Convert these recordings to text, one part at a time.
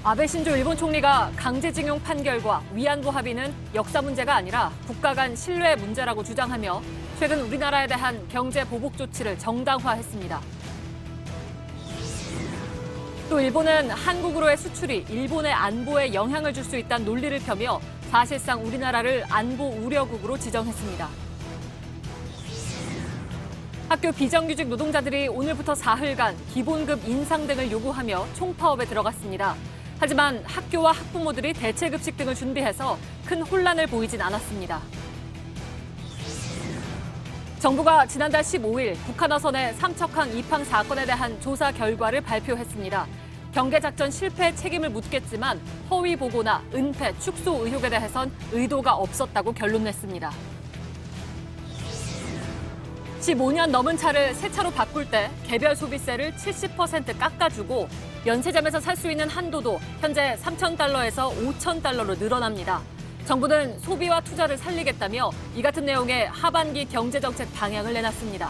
아베 신조 일본 총리가 강제징용 판결과 위안부 합의는 역사 문제가 아니라 국가 간 신뢰 문제라고 주장하며 최근 우리나라에 대한 경제 보복 조치를 정당화했습니다. 또 일본은 한국으로의 수출이 일본의 안보에 영향을 줄 수 있다는 논리를 펴며 사실상 우리나라를 안보 우려국으로 지정했습니다. 학교 비정규직 노동자들이 오늘부터 사흘간 기본급 인상 등을 요구하며 총파업에 들어갔습니다. 하지만 학교와 학부모들이 대체급식 등을 준비해서 큰 혼란을 보이진 않았습니다. 정부가 지난달 15일 북한 어선의 삼척항 입항 사건에 대한 조사 결과를 발표했습니다. 경계작전 실패 책임을 묻겠지만 허위 보고나 은폐, 축소 의혹에 대해선 의도가 없었다고 결론냈습니다. 15년 넘은 차를 새 차로 바꿀 때 개별 소비세를 70% 깎아주고 면세점에서 살 수 있는 한도도 현재 3,000달러에서 5,000달러로 늘어납니다. 정부는 소비와 투자를 살리겠다며 이 같은 내용의 하반기 경제정책 방향을 내놨습니다.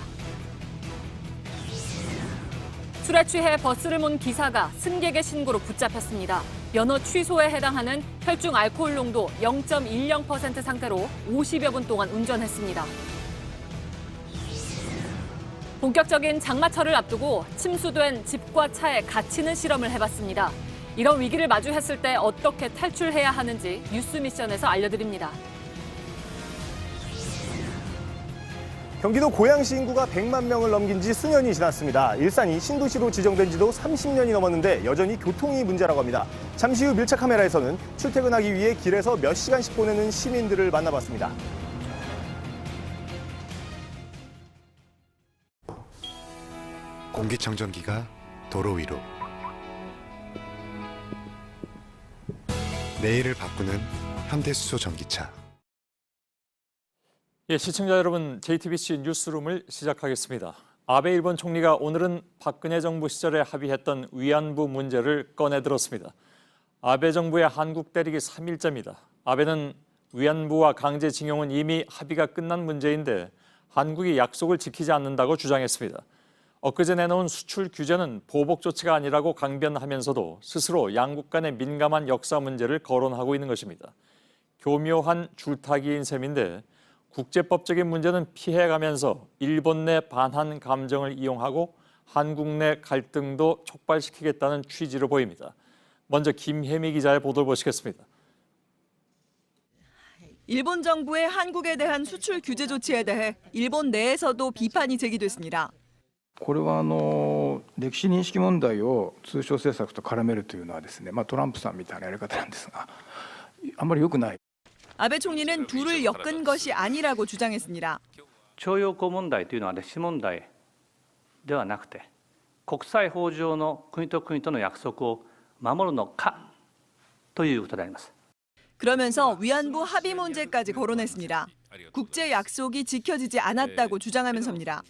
술에 취해 버스를 몬 기사가 승객의 신고로 붙잡혔습니다. 면허 취소에 해당하는 혈중 알코올 농도 0.10% 상태로 50여 분 동안 운전했습니다. 본격적인 장마철을 앞두고 침수된 집과 차에 갇히는 실험을 해봤습니다. 이런 위기를 마주했을 때 어떻게 탈출해야 하는지 뉴스 미션에서 알려드립니다. 경기도 고양시 인구가 100만 명을 넘긴 지 수년이 지났습니다. 일산이 신도시로 지정된 지도 30년이 넘었는데 여전히 교통이 문제라고 합니다. 잠시 후 밀착 카메라에서는 출퇴근하기 위해 길에서 몇 시간씩 보내는 시민들을 만나봤습니다. 공기청정기가 도로 위로. 내일을 바꾸는 현대수소 전기차. 시청자 여러분, JTBC 뉴스룸을 시작하겠습니다. 아베 일본 총리가 오늘은 박근혜 정부 시절에 합의했던 위안부 문제를 꺼내들었습니다. 아베 정부의 한국 때리기 3일째입니다. 아베는 위안부와 강제징용은 이미 합의가 끝난 문제인데 한국이 약속을 지키지 않는다고 주장했습니다. 엊그제 내놓은 수출 규제는 보복 조치가 아니라고 강변하면서도 스스로 양국 간의 민감한 역사 문제를 거론하고 있는 것입니다. 교묘한 줄타기인 셈인데 국제법적인 문제는 피해가면서 일본 내 반한 감정을 이용하고 한국 내 갈등도 촉발시키겠다는 취지로 보입니다. 먼저 김혜미 기자의 보도를 보시겠습니다. 일본 정부의 한국에 대한 수출 규제 조치에 대해 일본 내에서도 비판이 제기됐습니다. これは歴史認識問題を通商政策と絡めるというのはですね、トランプさんみたいなやり方なんですが、あんまり良くない。 아베 총리는 둘을 엮은 것이 아니라고 주장했습니다. 徴用工問題というのは歴史問題ではなくて、国際法上の国と国との約束を守るのかということであります。 그러면서 위안부 합의 문제까지 거론했습니다. 국제 약속이 지켜지지 않았다고 주장하면서입니다.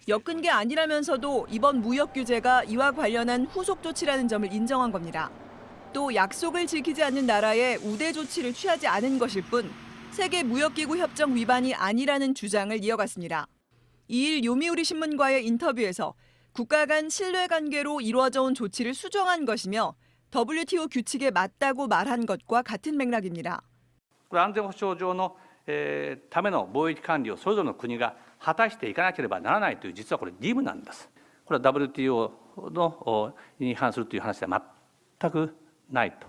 엮은 게 아니라면서도 이번 무역 규제가 이와 관련한 후속 조치라는 점을 인정한 겁니다. 또 약속을 지키지 않는 나라에 우대 조치를 취하지 않은 것일 뿐 세계무역기구 협정 위반이 아니라는 주장을 이어갔습니다. 2일 요미우리 신문과의 인터뷰에서 국가 간 신뢰관계로 이루어져 온 조치를 수정한 것이며 WTO 규칙에 맞다고 말한 것과 같은 맥락입니다. 安全保障上のための貿易管理をそれぞれの国が果たしていかなければならないという実はこれ義務なんです。これは WTO に違反するという話では全くないと。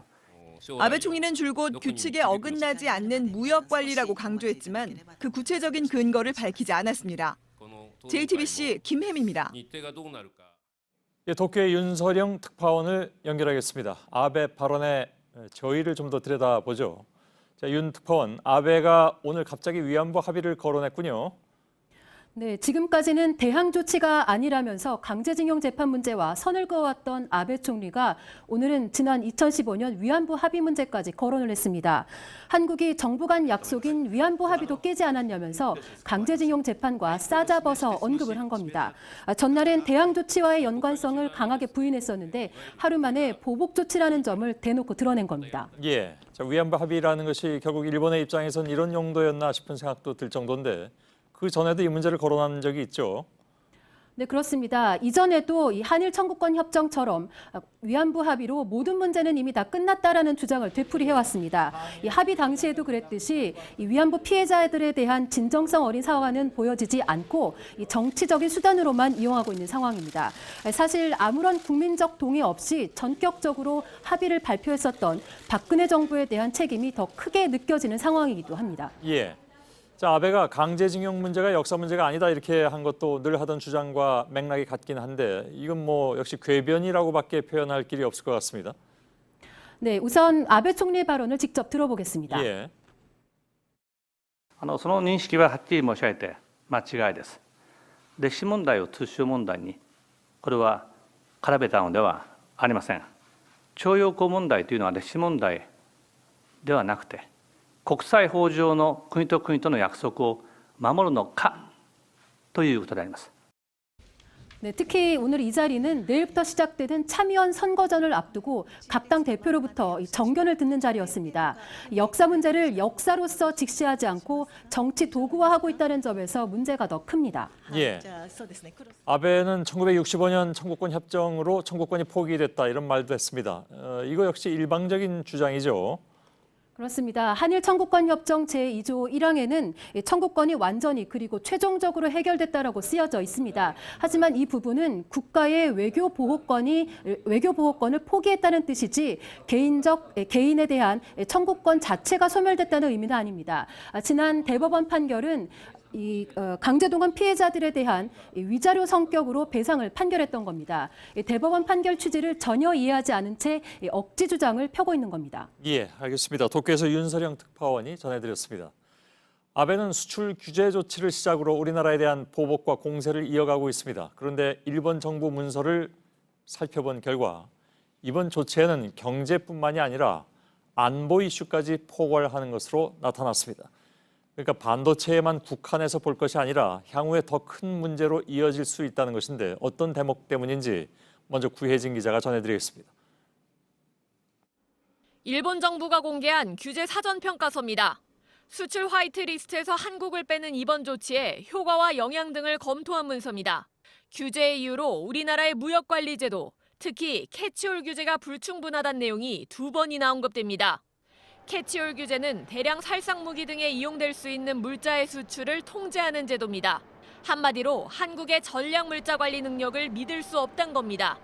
아베 총리는 줄곧 규칙에 어긋나지 않는 무역 관리라고 강조했지만 그 구체적인 근거를 밝히지 않았습니다. JTBC 김혜미입니다. 도쿄의 윤서령 특파원을 연결하겠습니다. 아베 발언의 저희를 좀 더 들여다보죠. 자, 윤 특파원, 아베가 오늘 갑자기 위안부 합의를 거론했군요. 네, 지금까지는 대항 조치가 아니라면서 강제징용 재판 문제와 선을 그어왔던 아베 총리가 오늘은 지난 2015년 위안부 합의 문제까지 거론을 했습니다. 한국이 정부 간 약속인 위안부 합의도 깨지 않았냐면서 강제징용 재판과 싸잡아서 언급을 한 겁니다. 전날엔 대항 조치와의 연관성을 강하게 부인했었는데 하루 만에 보복 조치라는 점을 대놓고 드러낸 겁니다. 자, 위안부 합의라는 것이 결국 일본의 입장에선 이런 용도였나 싶은 생각도 들 정도인데 그 전에도 이 문제를 거론한 적이 있죠. 네, 그렇습니다. 이전에도 이 한일 청구권 협정처럼 위안부 합의로 모든 문제는 이미 다 끝났다라는 주장을 되풀이해왔습니다. 이 합의 당시에도 그랬듯이 이 위안부 피해자들에 대한 진정성 어린 사과는 보여지지 않고 이 정치적인 수단으로만 이용하고 있는 상황입니다. 사실 아무런 국민적 동의 없이 전격적으로 합의를 발표했었던 박근혜 정부에 대한 책임이 더 크게 느껴지는 상황이기도 합니다. 예. 자, 아베가 강제징용 문제가 역사 문제가 아니다 이렇게 한 것도 늘 하던 주장과 맥락이 같긴 한데 이건 뭐 역시 궤변이라고밖에 표현할 길이 없을 것 같습니다. 네, 우선 아베 총리의 발언을 직접 들어보겠습니다. 예. その認識ははっきり申し上げて間違いです。歴史問題を通商問題にこれは絡めたのではありません。徴用工問題というのは歴史問題ではなくて国際法上の国と国との約束を守るのかということであります。 네, 특히 오늘 이 자리는 내일부터 시작되는 참의원 선거전을 앞두고 각 당 대표로부터 정견을 듣는 자리였습니다. 역사 문제를 역사로서 직시하지 않고 정치 도구화하고 있다는 점에서 문제가 더 큽니다. 예. 아베는 1965년 청구권 협정으로 청구권이 포기됐다 이런 말도 했습니다. 이거 역시 일방적인 주장이죠. 그렇습니다. 한일 청구권 협정 제2조 1항에는 청구권이 완전히 그리고 최종적으로 해결됐다라고 쓰여져 있습니다. 하지만 이 부분은 국가의 외교 보호권을 포기했다는 뜻이지 개인에 대한 청구권 자체가 소멸됐다는 의미는 아닙니다. 지난 대법원 판결은 강제동원 피해자들에 대한 위자료 성격으로 배상을 판결했던 겁니다. 대법원 판결 취지를 전혀 이해하지 않은 채 억지 주장을 펴고 있는 겁니다. 예, 알겠습니다. 도쿄에서 윤서령 특파원이 전해드렸습니다. 아베는 수출 규제 조치를 시작으로 우리나라에 대한 보복과 공세를 이어가고 있습니다. 그런데 일본 정부 문서를 살펴본 결과 이번 조치에는 경제뿐만이 아니라 안보 이슈까지 포괄하는 것으로 나타났습니다. 그러니까 반도체에만 국한해서 볼 것이 아니라 향후에 더 큰 문제로 이어질 수 있다는 것인데 어떤 대목 때문인지 먼저 구혜진 기자가 전해드리겠습니다. 일본 정부가 공개한 규제 사전 평가서입니다. 수출 화이트리스트에서 한국을 빼는 이번 조치의 효과와 영향 등을 검토한 문서입니다. 규제의 이유로 우리나라의 무역관리제도, 특히 캐치홀 규제가 불충분하다는 내용이 2번이나 언급됩니다. 캐치홀 규제는 대량 살상 무기 등에 이용될 수 있는 물자의 수출을 통제하는 제도입니다. 한마디로 한국의 전략 물자 관리 능력을 믿을 수 없다는 겁니다.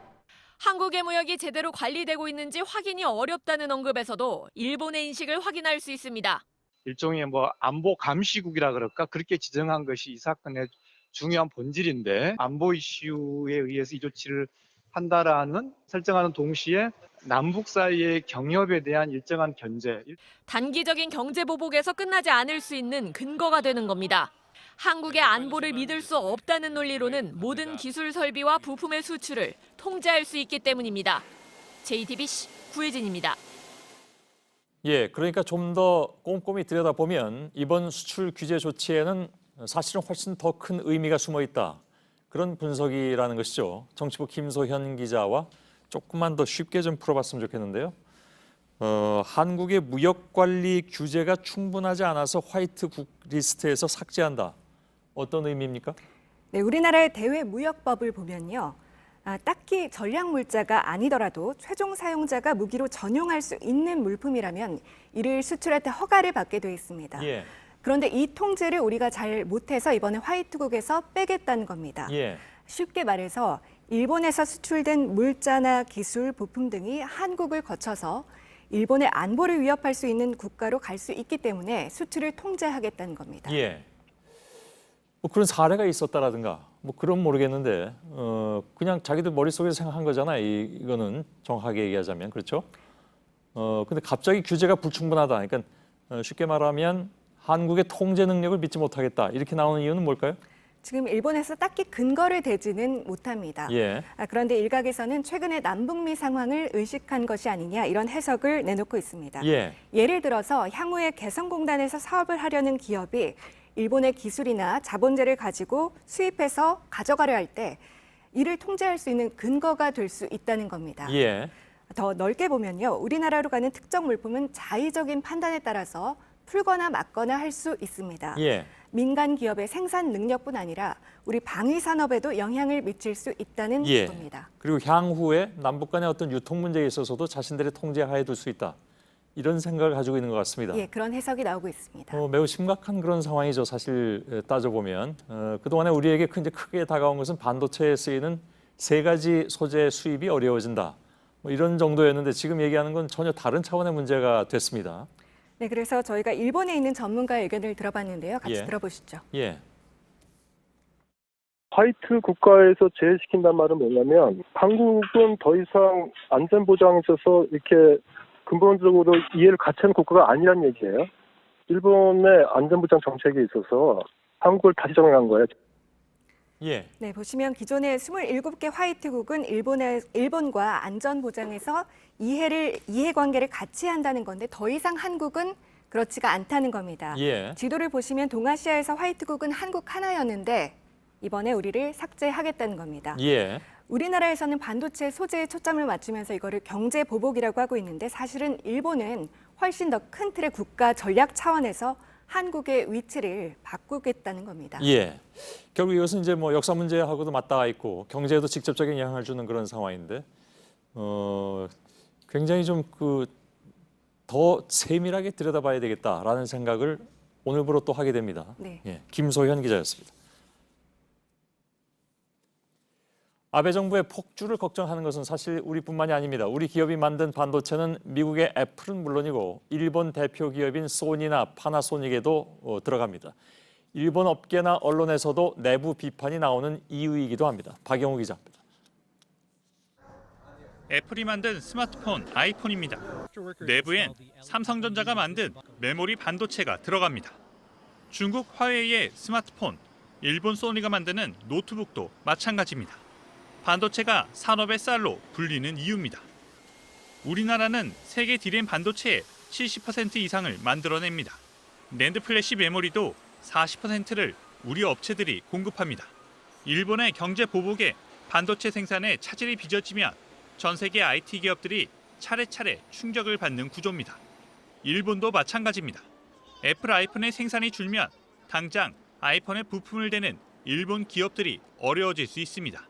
한국의 무역이 제대로 관리되고 있는지 확인이 어렵다는 언급에서도 일본의 인식을 확인할 수 있습니다. 일종의 안보 감시국이라 그럴까 그렇게 지정한 것이 이 사건의 중요한 본질인데 안보 이슈에 의해서 이 조치를 한다라는 설정하는 동시에 남북 사이의 경협에 대한 일정한 견제. 단기적인 경제 보복에서 끝나지 않을 수 있는 근거가 되는 겁니다. 한국의 안보를 믿을 수 없다는 논리로는 모든 기술 설비와 부품의 수출을 통제할 수 있기 때문입니다. JTBC 구혜진입니다. 예, 그러니까 좀 더 꼼꼼히 들여다보면 이번 수출 규제 조치에는 사실은 훨씬 더 큰 의미가 숨어 있다. 그런 분석이라는 것이죠. 정치부 김소현 기자와 조금만 더 쉽게 좀 풀어봤으면 좋겠는데요. 한국의 무역관리 규제가 충분하지 않아서 화이트 리스트에서 삭제한다. 어떤 의미입니까? 네, 우리나라의 대외무역법을 보면요. 딱히 전략 물자가 아니더라도 최종 사용자가 무기로 전용할 수 있는 물품이라면 이를 수출할 때 허가를 받게 돼 있습니다. 예. 그런데 이 통제를 우리가 잘 못해서 이번에 화이트국에서 빼겠다는 겁니다. 예. 쉽게 말해서 일본에서 수출된 물자나 기술, 부품 등이 한국을 거쳐서 일본의 안보를 위협할 수 있는 국가로 갈 수 있기 때문에 수출을 통제하겠다는 겁니다. 예. 뭐 그런 사례가 있었다라든가 뭐 그런 모르겠는데 그냥 자기들 머릿속에서 생각한 거잖아요. 이거는 정확하게 얘기하자면 그렇죠. 근데 갑자기 규제가 불충분하다. 그러니까 쉽게 말하면 한국의 통제 능력을 믿지 못하겠다. 이렇게 나오는 이유는 뭘까요? 지금 일본에서 딱히 근거를 대지는 못합니다. 예. 그런데 일각에서는 최근에 남북미 상황을 의식한 것이 아니냐 이런 해석을 내놓고 있습니다. 예. 예를 들어서 향후에 개성공단에서 사업을 하려는 기업이 일본의 기술이나 자본재를 가지고 수입해서 가져가려 할 때 이를 통제할 수 있는 근거가 될 수 있다는 겁니다. 예. 더 넓게 보면요. 우리나라로 가는 특정 물품은 자의적인 판단에 따라서 풀거나 막거나 할 수 있습니다. 예. 민간 기업의 생산 능력뿐 아니라 우리 방위 산업에도 영향을 미칠 수 있다는 겁니다. 그리고 향후에 남북 간의 어떤 유통 문제에 있어서도 자신들의 통제하에 둘 수 있다. 이런 생각을 가지고 있는 것 같습니다. 예, 그런 해석이 나오고 있습니다. 매우 심각한 그런 상황이죠. 사실 따져보면 그동안에 우리에게 크게 다가온 것은 반도체에 쓰이는 3가지 소재 수입이 어려워진다. 이런 정도였는데 지금 얘기하는 건 전혀 다른 차원의 문제가 됐습니다. 네, 그래서 저희가 일본에 있는 전문가의 의견을 들어봤는데요. 같이 들어보시죠. 예. 화이트 국가에서 제외시킨다는 말은 뭐냐면 한국은 더 이상 안전 보장에 있어서 이렇게 근본적으로 이해를 같이 하는 국가가 아니란 얘기예요. 일본의 안전보장 정책에 있어서 한국을 다시 정해한 거예요. 예. 네, 보시면 기존의 27개 화이트국은 일본과 안전보장에서 이해관계를 같이 한다는 건데 더 이상 한국은 그렇지가 않다는 겁니다. 예. 지도를 보시면 동아시아에서 화이트국은 한국 하나였는데 이번에 우리를 삭제하겠다는 겁니다. 예. 우리나라에서는 반도체 소재에 초점을 맞추면서 이거를 경제 보복이라고 하고 있는데 사실은 일본은 훨씬 더 큰 틀의 국가 전략 차원에서 한국의 위치를 바꾸겠다는 겁니다. 예. 결국 이것은 이제 역사 문제하고도 맞닿아 있고 경제에도 직접적인 영향을 주는 그런 상황인데 굉장히 좀 더 세밀하게 들여다봐야 되겠다라는 생각을 오늘부로 또 하게 됩니다. 네. 예. 김소현 기자였습니다. 아베 정부의 폭주를 걱정하는 것은 사실 우리뿐만이 아닙니다. 우리 기업이 만든 반도체는 미국의 애플은 물론이고 일본 대표 기업인 소니나 파나소닉에도 들어갑니다. 일본 업계나 언론에서도 내부 비판이 나오는 이유이기도 합니다. 박영우 기자입니다. 애플이 만든 스마트폰 아이폰입니다. 내부엔 삼성전자가 만든 메모리 반도체가 들어갑니다. 중국 화웨이의 스마트폰, 일본 소니가 만드는 노트북도 마찬가지입니다. 반도체가 산업의 쌀로 불리는 이유입니다. 우리나라는 세계 디램 반도체의 70% 이상을 만들어냅니다. 낸드 플래시 메모리도 40%를 우리 업체들이 공급합니다. 일본의 경제 보복에 반도체 생산에 차질이 빚어지면 전 세계 IT 기업들이 차례차례 충격을 받는 구조입니다. 일본도 마찬가지입니다. 애플 아이폰의 생산이 줄면 당장 아이폰에 부품을 대는 일본 기업들이 어려워질 수 있습니다.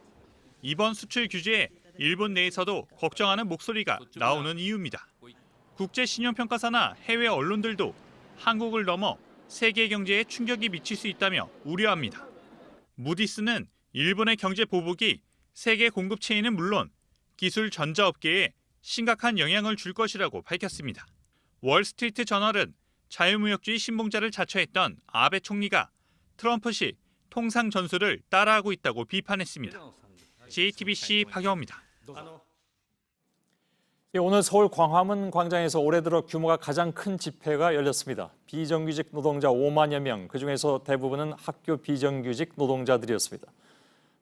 이번 수출 규제에 일본 내에서도 걱정하는 목소리가 나오는 이유입니다. 국제신용평가사나 해외 언론들도 한국을 넘어 세계 경제에 충격이 미칠 수 있다며 우려합니다. 무디스는 일본의 경제 보복이 세계 공급 체인은 물론 기술 전자업계에 심각한 영향을 줄 것이라고 밝혔습니다. 월스트리트 저널은 자유무역주의 신봉자를 자처했던 아베 총리가 트럼프식 통상 전술을 따라하고 있다고 비판했습니다. JTBC 박영호입니다. 오늘 서울 광화문 광장에서 올해 들어 규모가 가장 큰 집회가 열렸습니다. 비정규직 노동자 5만여 명, 그중에서 대부분은 학교 비정규직 노동자들이었습니다.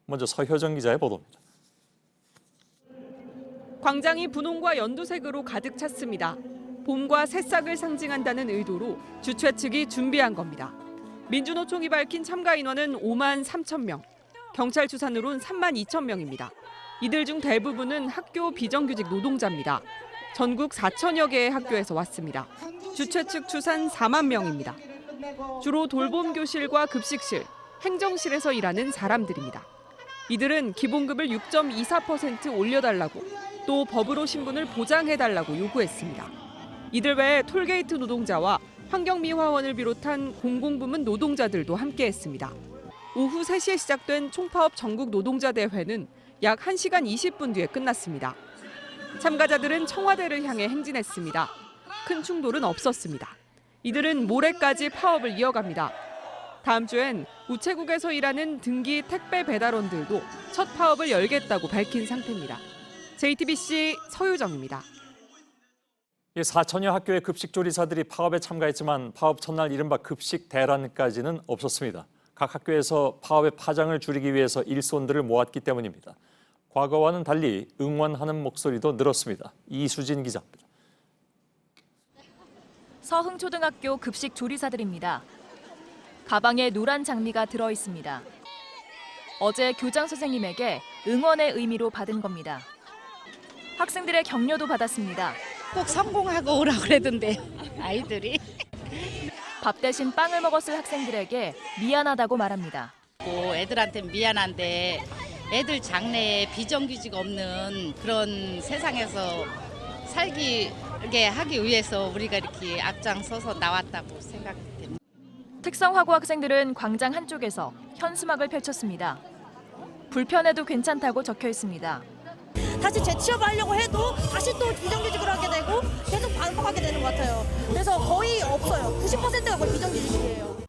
먼저 서효정 기자의 보도입니다. 광장이 분홍과 연두색으로 가득 찼습니다. 봄과 새싹을 상징한다는 의도로 주최 측이 준비한 겁니다. 민주노총이 밝힌 참가 인원은 5만 3천 명, 경찰 추산으론 3만 2천 명입니다. 이들 중 대부분은 학교 비정규직 노동자입니다. 전국 4천여 개의 학교에서 왔습니다. 주최 측 추산 4만 명입니다. 주로 돌봄교실과 급식실, 행정실에서 일하는 사람들입니다. 이들은 기본급을 6.24% 올려달라고 또 법으로 신분을 보장해달라고 요구했습니다. 이들 외에 톨게이트 노동자와 환경미화원을 비롯한 공공부문 노동자들도 함께했습니다. 오후 3시에 시작된 총파업 전국 노동자 대회는 약 1시간 20분 뒤에 끝났습니다. 참가자들은 청와대를 향해 행진했습니다. 큰 충돌은 없었습니다. 이들은 모레까지 파업을 이어갑니다. 다음 주엔 우체국에서 일하는 등기 택배 배달원들도 첫 파업을 열겠다고 밝힌 상태입니다. JTBC 서유정입니다. 4천여 학교의 급식조리사들이 파업에 참가했지만 파업 첫날 이른바 급식 대란까지는 없었습니다. 각 학교에서 파업의 파장을 줄이기 위해서 일손들을 모았기 때문입니다. 과거와는 달리 응원하는 목소리도 늘었습니다. 이수진 기자입니다. 서흥초등학교 급식 조리사들입니다. 가방에 노란 장미가 들어 있습니다. 어제 교장 선생님에게 응원의 의미로 받은 겁니다. 학생들의 격려도 받았습니다. 꼭 성공하고 오라고 그러던데 아이들이. 밥 대신 빵을 먹었을 학생들에게 미안하다고 말합니다. 애들한테 미안한데 애들 장래에 비정규직 없는 그런 세상에서 살게 하기 위해서 우리가 이렇게 앞장서서 나왔다고 생각됩니다. 특성화고 학생들은 광장 한쪽에서 현수막을 펼쳤습니다. 불편해도 괜찮다고 적혀 있습니다. 다시 재취업하려고 해도 다시 또 비정규직으로 하게 되고 계속 반복하게 되는 것 같아요. 그래서 거의 없어요. 90%가 거의 비정규직이에요.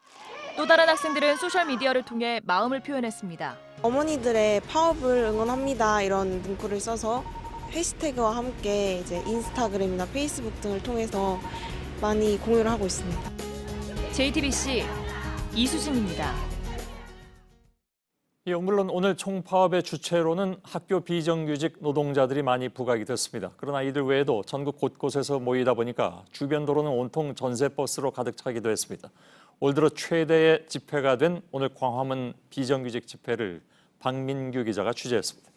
또 다른 학생들은 소셜미디어를 통해 마음을 표현했습니다. 어머니들의 파업을 응원합니다 이런 문구를 써서 해시태그와 함께 이제 인스타그램이나 페이스북 등을 통해서 많이 공유를 하고 있습니다. JTBC 이수진입니다. 물론 오늘 총파업의 주체로는 학교 비정규직 노동자들이 많이 부각이 됐습니다. 그러나 이들 외에도 전국 곳곳에서 모이다 보니까 주변 도로는 온통 전세버스로 가득 차기도 했습니다. 올 들어 최대의 집회가 된 오늘 광화문 비정규직 집회를 박민규 기자가 취재했습니다.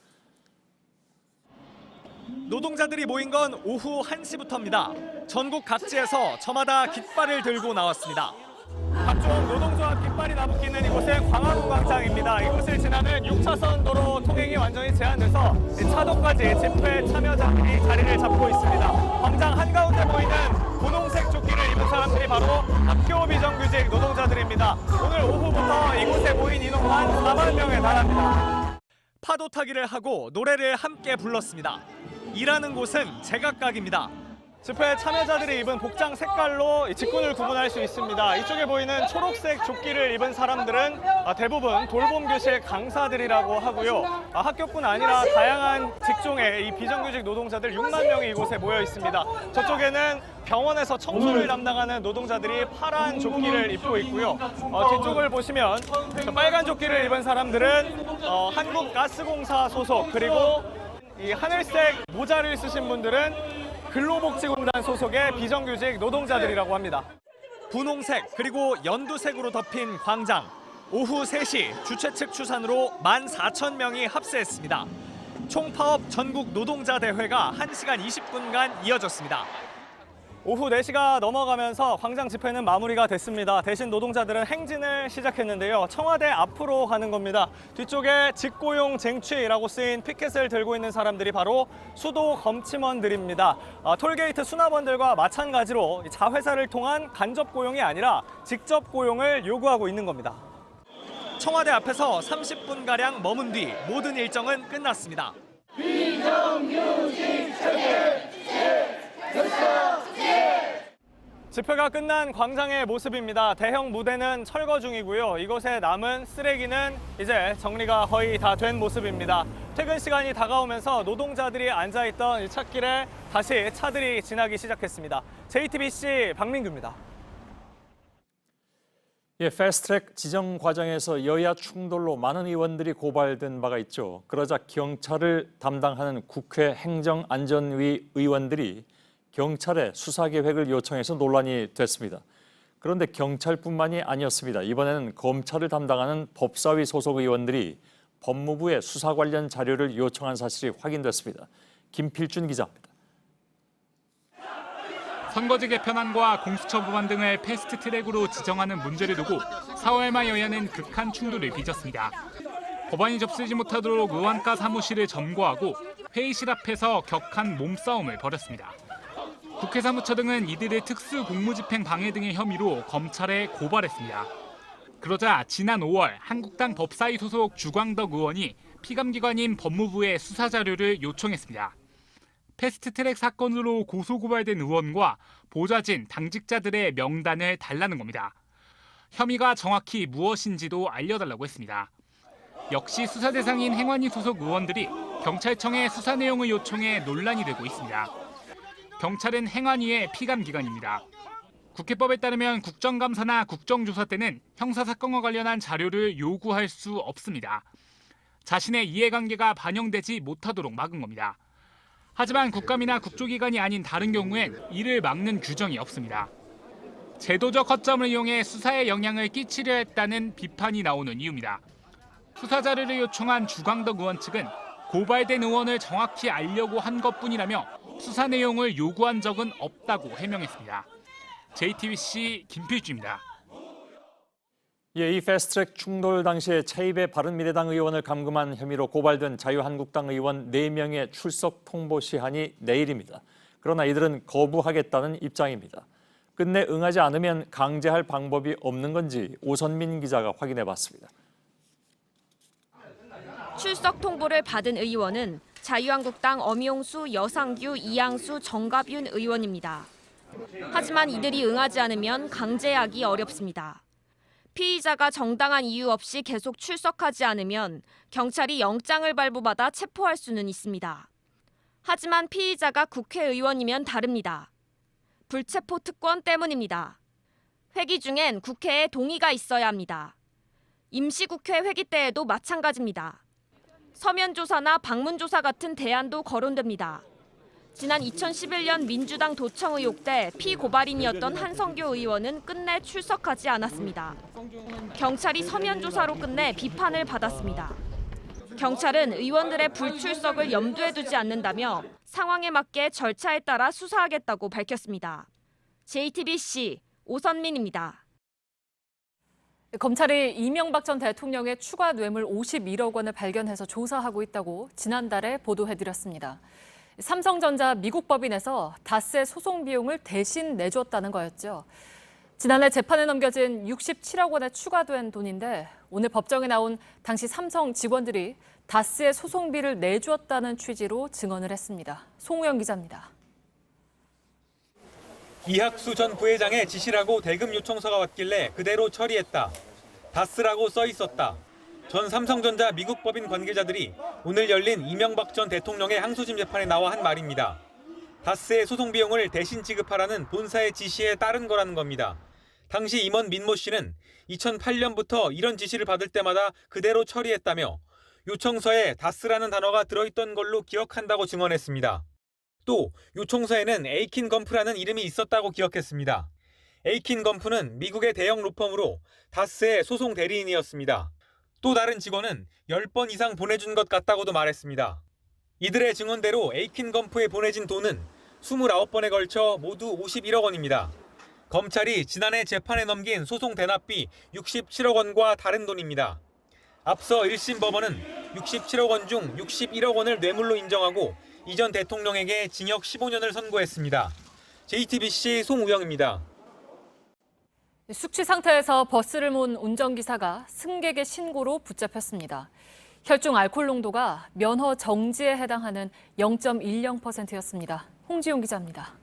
노동자들이 모인 건 오후 1시부터입니다. 전국 각지에서 저마다 깃발을 들고 나왔습니다. 각종 노동조합 깃발이 나부끼는 이곳은 광화문 광장입니다. 이곳을 지나는 6차선 도로 통행이 완전히 제한돼서 차도까지 집회 참여자들이 자리를 잡고 있습니다. 광장 한가운데 보이는 분홍색 조끼를 입은 사람들이 바로 학교 비정규직 노동자들입니다. 오늘 오후부터 이곳에 모인 인원만 4만 명에 달합니다. 파도 타기를 하고 노래를 함께 불렀습니다. 일하는 곳은 제각각입니다. 집회 참여자들이 입은 복장 색깔로 직군을 구분할 수 있습니다. 이쪽에 보이는 초록색 조끼를 입은 사람들은 대부분 돌봄교실 강사들이라고 하고요. 학교뿐 아니라 다양한 직종의 이 비정규직 노동자들 6만 명이 이곳에 모여 있습니다. 저쪽에는 병원에서 청소를 담당하는 노동자들이 파란 조끼를 입고 있고요. 뒤쪽을 보시면 빨간 조끼를 입은 사람들은 한국가스공사 소속, 그리고 이 하늘색 모자를 쓰신 분들은 근로복지공단 소속의 비정규직 노동자들이라고 합니다. 분홍색 그리고 연두색으로 덮인 광장. 오후 3시 주최 측 추산으로 14,000명이 합세했습니다. 총파업 전국 노동자 대회가 1시간 20분간 이어졌습니다. 오후 4시가 넘어가면서 광장 집회는 마무리가 됐습니다. 대신 노동자들은 행진을 시작했는데요. 청와대 앞으로 가는 겁니다. 뒤쪽에 직고용 쟁취라고 쓰인 피켓을 들고 있는 사람들이 바로 수도 검침원들입니다. 톨게이트 수납원들과 마찬가지로 자회사를 통한 간접 고용이 아니라 직접 고용을 요구하고 있는 겁니다. 청와대 앞에서 30분가량 머문 뒤 모든 일정은 끝났습니다. 비정규직 집회가 끝난 광장의 모습입니다. 대형 무대는 철거 중이고요. 이곳에 남은 쓰레기는 이제 정리가 거의 다 된 모습입니다. 퇴근 시간이 다가오면서 노동자들이 앉아있던 이 찻길에 다시 차들이 지나기 시작했습니다. JTBC 박민규입니다. 패스트트랙 지정 과정에서 여야 충돌로 많은 의원들이 고발된 바가 있죠. 그러자 경찰을 담당하는 국회 행정안전위 의원들이 경찰에 수사 계획을 요청해서 논란이 됐습니다. 그런데 경찰뿐만이 아니었습니다. 이번에는 검찰을 담당하는 법사위 소속 의원들이 법무부에 수사 관련 자료를 요청한 사실이 확인됐습니다. 김필준 기자입니다. 선거제 개편안과 공수처 법안 등을 패스트트랙으로 지정하는 문제를 두고 사월말 여야는 극한 충돌을 빚었습니다. 법안이 접수되지 못하도록 의원가 사무실을 점거하고 회의실 앞에서 격한 몸싸움을 벌였습니다. 국회 사무처 등은 이들의 특수 공무집행 방해 등의 혐의로 검찰에 고발했습니다. 그러자 지난 5월 한국당 법사위 소속 주광덕 의원이 피감기관인 법무부에 수사 자료를 요청했습니다. 패스트트랙 사건으로 고소고발된 의원과 보좌진, 당직자들의 명단을 달라는 겁니다. 혐의가 정확히 무엇인지도 알려달라고 했습니다. 역시 수사 대상인 행안위 소속 의원들이 경찰청에 수사 내용을 요청해 논란이 되고 있습니다. 경찰은 행안위의 피감기관입니다. 국회법에 따르면 국정감사나 국정조사 때는 형사사건과 관련한 자료를 요구할 수 없습니다. 자신의 이해관계가 반영되지 못하도록 막은 겁니다. 하지만 국감이나 국조기관이 아닌 다른 경우엔 이를 막는 규정이 없습니다. 제도적 허점을 이용해 수사에 영향을 끼치려 했다는 비판이 나오는 이유입니다. 수사 자료를 요청한 주광덕 의원 측은 고발된 의원을 정확히 알려고 한 것뿐이라며 수사 내용을 요구한 적은 없다고 해명했습니다. JTBC 김필주입니다. 예, 이 패스트트랙 충돌 당시에 차입의 바른미래당 의원을 감금한 혐의로 고발된 자유한국당 의원 4명의 출석 통보 시한이 내일입니다. 그러나 이들은 거부하겠다는 입장입니다. 끝내 응하지 않으면 강제할 방법이 없는 건지 오선민 기자가 확인해봤습니다. 출석 통보를 받은 의원은 자유한국당 엄용수, 여상규, 이양수, 정갑윤 의원입니다. 하지만 이들이 응하지 않으면 강제하기 어렵습니다. 피의자가 정당한 이유 없이 계속 출석하지 않으면 경찰이 영장을 발부받아 체포할 수는 있습니다. 하지만 피의자가 국회의원이면 다릅니다. 불체포 특권 때문입니다. 회기 중엔 국회에 동의가 있어야 합니다. 임시국회 회기 때에도 마찬가지입니다. 서면조사나 방문조사 같은 대안도 거론됩니다. 지난 2011년 민주당 도청 의혹 때 피고발인이었던 한성교 의원은 끝내 출석하지 않았습니다. 경찰이 서면 조사로 끝내 비판을 받았습니다. 경찰은 의원들의 불출석을 염두에 두지 않는다며 상황에 맞게 절차에 따라 수사하겠다고 밝혔습니다. JTBC 오선민입니다. 검찰이 이명박 전 대통령의 추가 뇌물 51억 원을 발견해서 조사하고 있다고 지난달에 보도해드렸습니다. 삼성전자 미국 법인에서 다스의 소송 비용을 대신 내줬다는 거였죠. 지난해 재판에 넘겨진 67억 원에 추가된 돈인데 오늘 법정에 나온 당시 삼성 직원들이 다스의 소송비를 내주었다는 취지로 증언을 했습니다. 송우영 기자입니다. 이학수 전 부회장의 지시라고 대금 요청서가 왔길래 그대로 처리했다. 다스라고 써 있었다. 전 삼성전자 미국 법인 관계자들이 오늘 열린 이명박 전 대통령의 항소심 재판에 나와 한 말입니다. 다스의 소송 비용을 대신 지급하라는 본사의 지시에 따른 거라는 겁니다. 당시 임원 민모 씨는 2008년부터 이런 지시를 받을 때마다 그대로 처리했다며 요청서에 다스라는 단어가 들어있던 걸로 기억한다고 증언했습니다. 또 요청서에는 에이킨 건프라는 이름이 있었다고 기억했습니다. 에이킨 건프는 미국의 대형 로펌으로 다스의 소송 대리인이었습니다. 또 다른 직원은 10번 이상 보내준 것 같다고도 말했습니다. 이들의 증언대로 에이킨 건프에 보내진 돈은 29번에 걸쳐 모두 51억 원입니다. 검찰이 지난해 재판에 넘긴 소송 대납비 67억 원과 다른 돈입니다. 앞서 1심 법원은 67억 원 중 61억 원을 뇌물로 인정하고 이 전 대통령에게 징역 15년을 선고했습니다. JTBC 송우영입니다. 숙취 상태에서 버스를 몬 운전기사가 승객의 신고로 붙잡혔습니다. 혈중 알코올 농도가 면허 정지에 해당하는 0.10%였습니다. 홍지용 기자입니다.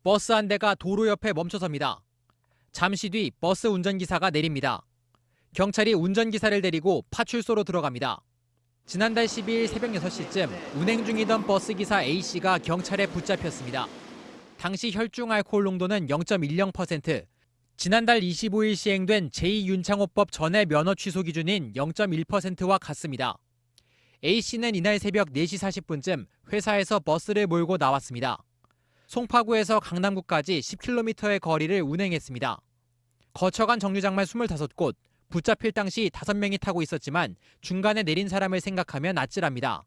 버스 한 대가 도로 옆에 멈춰섭니다. 잠시 뒤 버스 운전기사가 내립니다. 경찰이 운전기사를 데리고 파출소로 들어갑니다. 지난달 12일 새벽 6시쯤 운행 중이던 버스기사 A씨가 경찰에 붙잡혔습니다. 당시 혈중 알코올 농도는 0.10%, 지난달 25일 시행된 제2윤창호법 전의 면허 취소 기준인 0.1%와 같습니다. A씨는 이날 새벽 4시 40분쯤 회사에서 버스를 몰고 나왔습니다. 송파구에서 강남구까지 10km의 거리를 운행했습니다. 거쳐간 정류장만 25곳, 붙잡힐 당시 5명이 타고 있었지만 중간에 내린 사람을 생각하면 아찔합니다.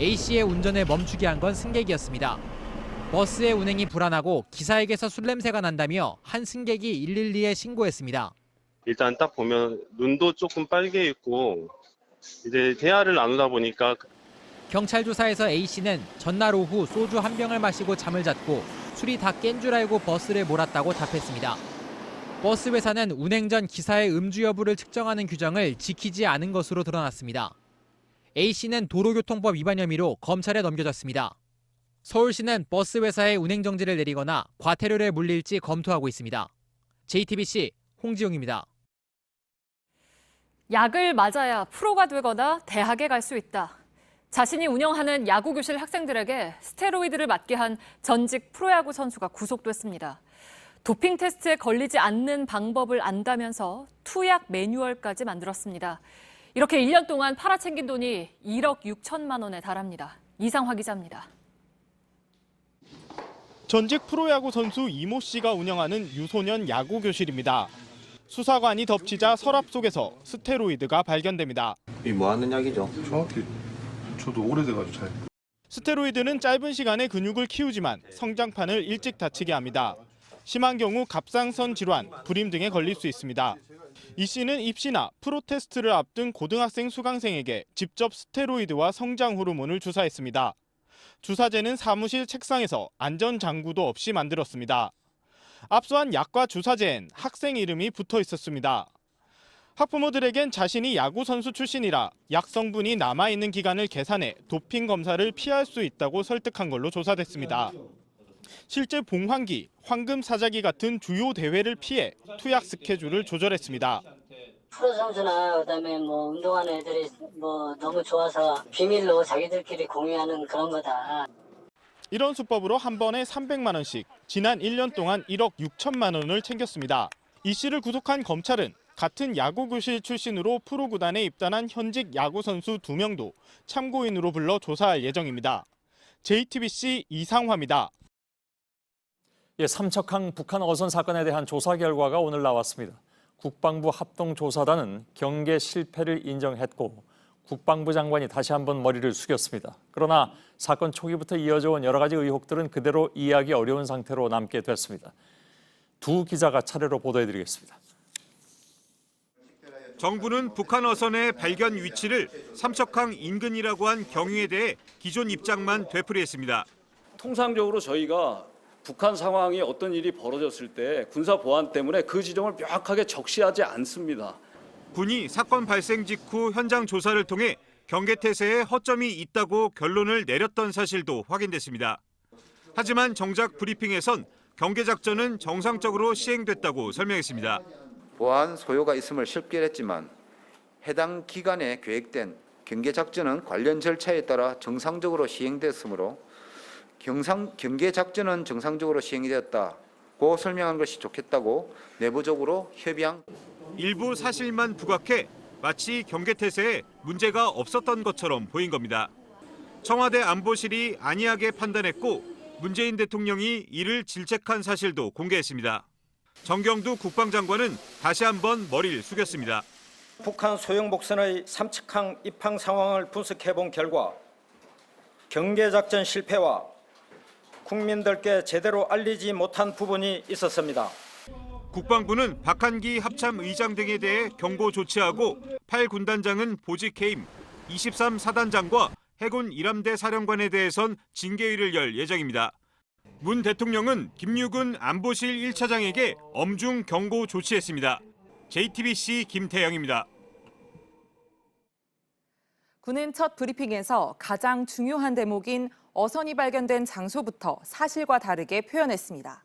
A씨의 운전을 멈추게 한 건 승객이었습니다. 버스의 운행이 불안하고 기사에게서 술 냄새가 난다며 한 승객이 112에 신고했습니다. 일단 딱 보면 눈도 조금 빨개 있고 이제 대화를 나누다 보니까 경찰 조사에서 A씨는 전날 오후 소주 한 병을 마시고 잠을 잤고 술이 다 깬 줄 알고 버스를 몰았다고 답했습니다. 버스 회사는 운행 전 기사의 음주 여부를 측정하는 규정을 지키지 않은 것으로 드러났습니다. A씨는 도로교통법 위반 혐의로 검찰에 넘겨졌습니다. 서울시는 버스 회사에 운행 정지를 내리거나 과태료를 물릴지 검토하고 있습니다. JTBC 홍지용입니다. 약을 맞아야 프로가 되거나 대학에 갈 수 있다. 자신이 운영하는 야구교실 학생들에게 스테로이드를 맞게 한 전직 프로야구 선수가 구속됐습니다. 도핑 테스트에 걸리지 않는 방법을 안다면서 투약 매뉴얼까지 만들었습니다. 이렇게 1년 동안 팔아챙긴 돈이 1억 6천만 원에 달합니다. 이상화 기자입니다. 전직 프로야구 선수 이모 씨가 운영하는 유소년 야구교실입니다. 수사관이 덮치자 서랍 속에서 스테로이드가 발견됩니다. 이 뭐 하는 약이죠? 정확히 저도 오래돼가지고 잘. 스테로이드는 짧은 시간에 근육을 키우지만 성장판을 일찍 다치게 합니다. 심한 경우 갑상선 질환, 불임 등에 걸릴 수 있습니다. 이 씨는 입시나 프로 테스트를 앞둔 고등학생 수강생에게 직접 스테로이드와 성장 호르몬을 주사했습니다. 주사제는 사무실 책상에서 안전장구도 없이 만들었습니다. 압수한 약과 주사제엔 학생 이름이 붙어 있었습니다. 학부모들에겐 자신이 야구 선수 출신이라 약 성분이 남아있는 기간을 계산해 도핑 검사를 피할 수 있다고 설득한 걸로 조사됐습니다. 실제 봉황기, 황금 사자기 같은 주요 대회를 피해 투약 스케줄을 조절했습니다. 프로 선수나 그다음에 뭐 운동하는 애들이 뭐 너무 좋아서 비밀로 자기들끼리 공유하는 그런 거다. 이런 수법으로 한 번에 300만 원씩 지난 1년 동안 1억 6천만 원을 챙겼습니다. 이 씨를 구속한 검찰은 같은 야구교실 출신으로 프로구단에 입단한 현직 야구선수 2명도 참고인으로 불러 조사할 예정입니다. JTBC 이상화입니다. 삼척항 북한 어선 사건에 대한 조사 결과가 오늘 나왔습니다. 국방부 합동조사단은 경계 실패를 인정했고 국방부 장관이 다시 한번 머리를 숙였습니다. 그러나 사건 초기부터 이어져 온 여러 가지 의혹들은 그대로 이해하기 어려운 상태로 남게 됐습니다. 두 기자가 차례로 보도해드리겠습니다. 정부는 북한 어선의 발견 위치를 삼척항 인근이라고 한 경위에 대해 기존 입장만 되풀이했습니다. 통상적으로 저희가 북한 상황이 어떤 일이 벌어졌을 때 군사 보안 때문에 그 지점을 명확하게 적시하지 않습니다. 군이 사건 발생 직후 현장 조사를 통해 경계태세에 허점이 있다고 결론을 내렸던 사실도 확인됐습니다. 하지만 정작 브리핑에선 경계작전은 정상적으로 시행됐다고 설명했습니다. 보안 소요가 있음을 실결했지만 해당 기간에 계획된 경계작전은 관련 절차에 따라 정상적으로 시행됐으므로 경계작전은 정상적으로 시행이 되었다고 설명한 것이 좋겠다고 내부적으로 협의한. 일부 사실만 부각해 마치 경계태세에 문제가 없었던 것처럼 보인 겁니다. 청와대 안보실이 안이하게 판단했고 문재인 대통령이 이를 질책한 사실도 공개했습니다. 정경두 국방장관은 다시 한번 머리를 숙였습니다. 북한 소형 목선의 삼척항 입항 상황을 분석해본 결과 경계작전 실패와 국민들께 제대로 알리지 못한 부분이 있었습니다. 국방부는 박한기 합참 의장 등에 대해 경고 조치하고 8군단장은 보직 해임, 23사단장과 해군 1함대 사령관에 대해선 징계위를 열 예정입니다. 문 대통령은 김유근 안보실 1차장에게 엄중 경고 조치했습니다. JTBC 김태영입니다. 군은 첫 브리핑에서 가장 중요한 대목인 어선이 발견된 장소부터 사실과 다르게 표현했습니다.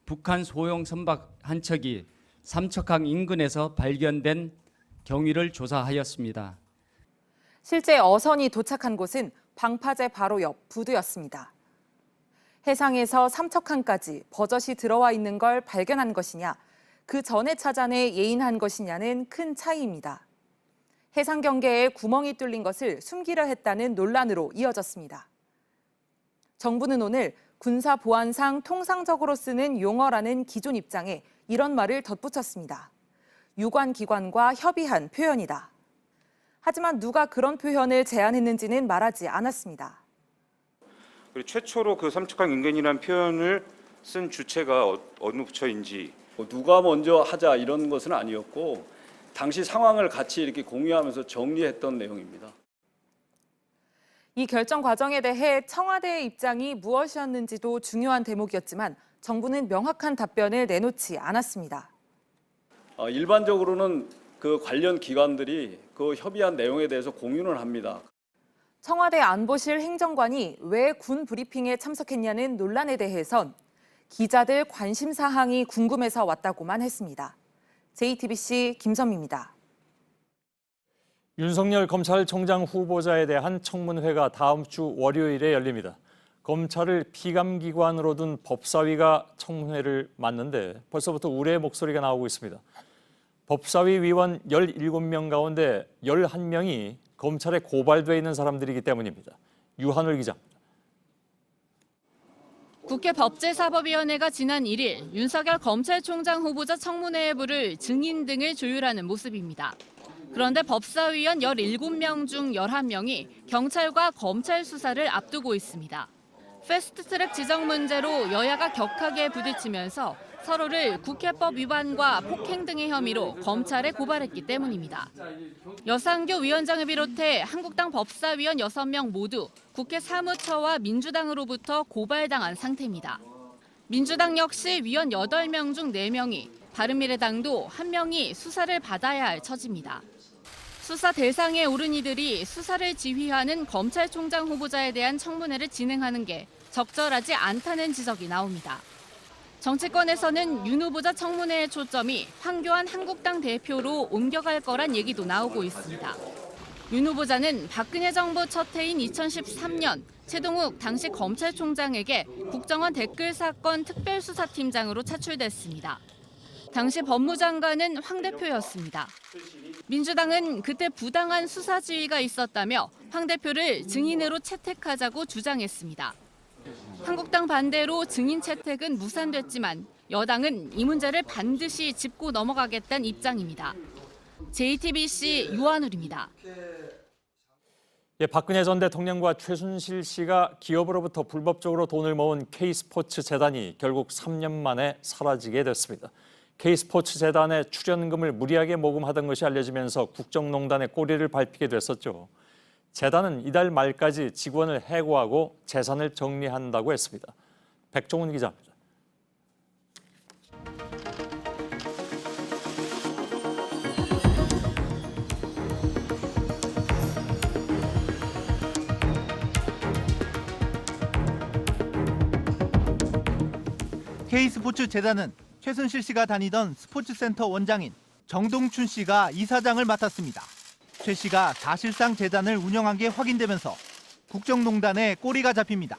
북한 소형 선박 한 척이 삼척항 인근에서 발견된 경위를 조사하였습니다. 실제 어선이 도착한 곳은 방파제 바로 옆 부두였습니다. 해상에서 삼척항까지 버젓이 들어와 있는 걸 발견한 것이냐, 그 전에 찾아내 예인한 것이냐는 큰 차이입니다. 해상 경계에 구멍이 뚫린 것을 숨기려 했다는 논란으로 이어졌습니다. 정부는 오늘 군사 보안상 통상적으로 쓰는 용어라는 기존 입장에 이런 말을 덧붙였습니다. 유관 기관과 협의한 표현이다. 하지만 누가 그런 표현을 제안했는지는 말하지 않았습니다. 그리고 최초로 그 삼척항 인근이라는 표현을 쓴 주체가 어느 부처인지, 누가 먼저 하자 이런 것은 아니었고 당시 상황을 같이 이렇게 공유하면서 정리했던 내용입니다. 이 결정 과정에 대해 청와대의 입장이 무엇이었는지도 중요한 대목이었지만 정부는 명확한 답변을 내놓지 않았습니다. 일반적으로는 그 관련 기관들이 그 협의한 내용에 대해서 공유는 합니다. 청와대 안보실 행정관이 왜 군 브리핑에 참석했냐는 논란에 대해선 기자들 관심 사항이 궁금해서 왔다고만 했습니다. JTBC 김선미입니다. 윤석열 검찰총장 후보자에 대한 청문회가 다음 주 월요일에 열립니다. 검찰을 피감기관으로 둔 법사위가 청문회를 맡는데 벌써부터 우려의 목소리가 나오고 있습니다. 법사위 위원 17명 가운데 11명이 검찰에 고발돼 있는 사람들이기 때문입니다. 유한울 기자입니다. 국회 법제사법위원회가 지난 1일 윤석열 검찰총장 후보자 청문회에 부를 증인 등을 조율하는 모습입니다. 그런데 법사위원 17명 중 11명이 경찰과 검찰 수사를 앞두고 있습니다. 패스트트랙 지정 문제로 여야가 격하게 부딪히면서 서로를 국회법 위반과 폭행 등의 혐의로 검찰에 고발했기 때문입니다. 여상규 위원장을 비롯해 한국당 법사위원 6명 모두 국회 사무처와 민주당으로부터 고발당한 상태입니다. 민주당 역시 위원 8명 중 4명이, 바른미래당도 1명이 수사를 받아야 할 처지입니다. 수사 대상에 오른 이들이 수사를 지휘하는 검찰총장 후보자에 대한 청문회를 진행하는 게 적절하지 않다는 지적이 나옵니다. 정치권에서는 윤 후보자 청문회의 초점이 황교안 한국당 대표로 옮겨갈 거란 얘기도 나오고 있습니다. 윤 후보자는 박근혜 정부 첫 해인 2013년 최동욱 당시 검찰총장에게 국정원 댓글 사건 특별수사팀장으로 차출됐습니다. 당시 법무장관은 황 대표였습니다. 민주당은 그때 부당한 수사 지휘가 있었다며 황 대표를 증인으로 채택하자고 주장했습니다. 한국당 반대로 증인 채택은 무산됐지만 여당은 이 문제를 반드시 짚고 넘어가겠다는 입장입니다. JTBC 유한울입니다. 박근혜 전 대통령과 최순실 씨가 기업으로부터 불법적으로 돈을 모은 K스포츠 재단이 결국 3년 만에 사라지게 됐습니다. K스포츠 재단의 출연금을 무리하게 모금하던 것이 알려지면서 국정농단의 꼬리를 밟히게 됐었죠. 재단은 이달 말까지 직원을 해고하고 재산을 정리한다고 했습니다. 백종훈 기자입니다. K스포츠 재단은 최순실 씨가 다니던 스포츠센터 원장인 정동춘 씨가 이사장을 맡았습니다. 최 씨가 사실상 재단을 운영한 게 확인되면서 국정농단에 꼬리가 잡힙니다.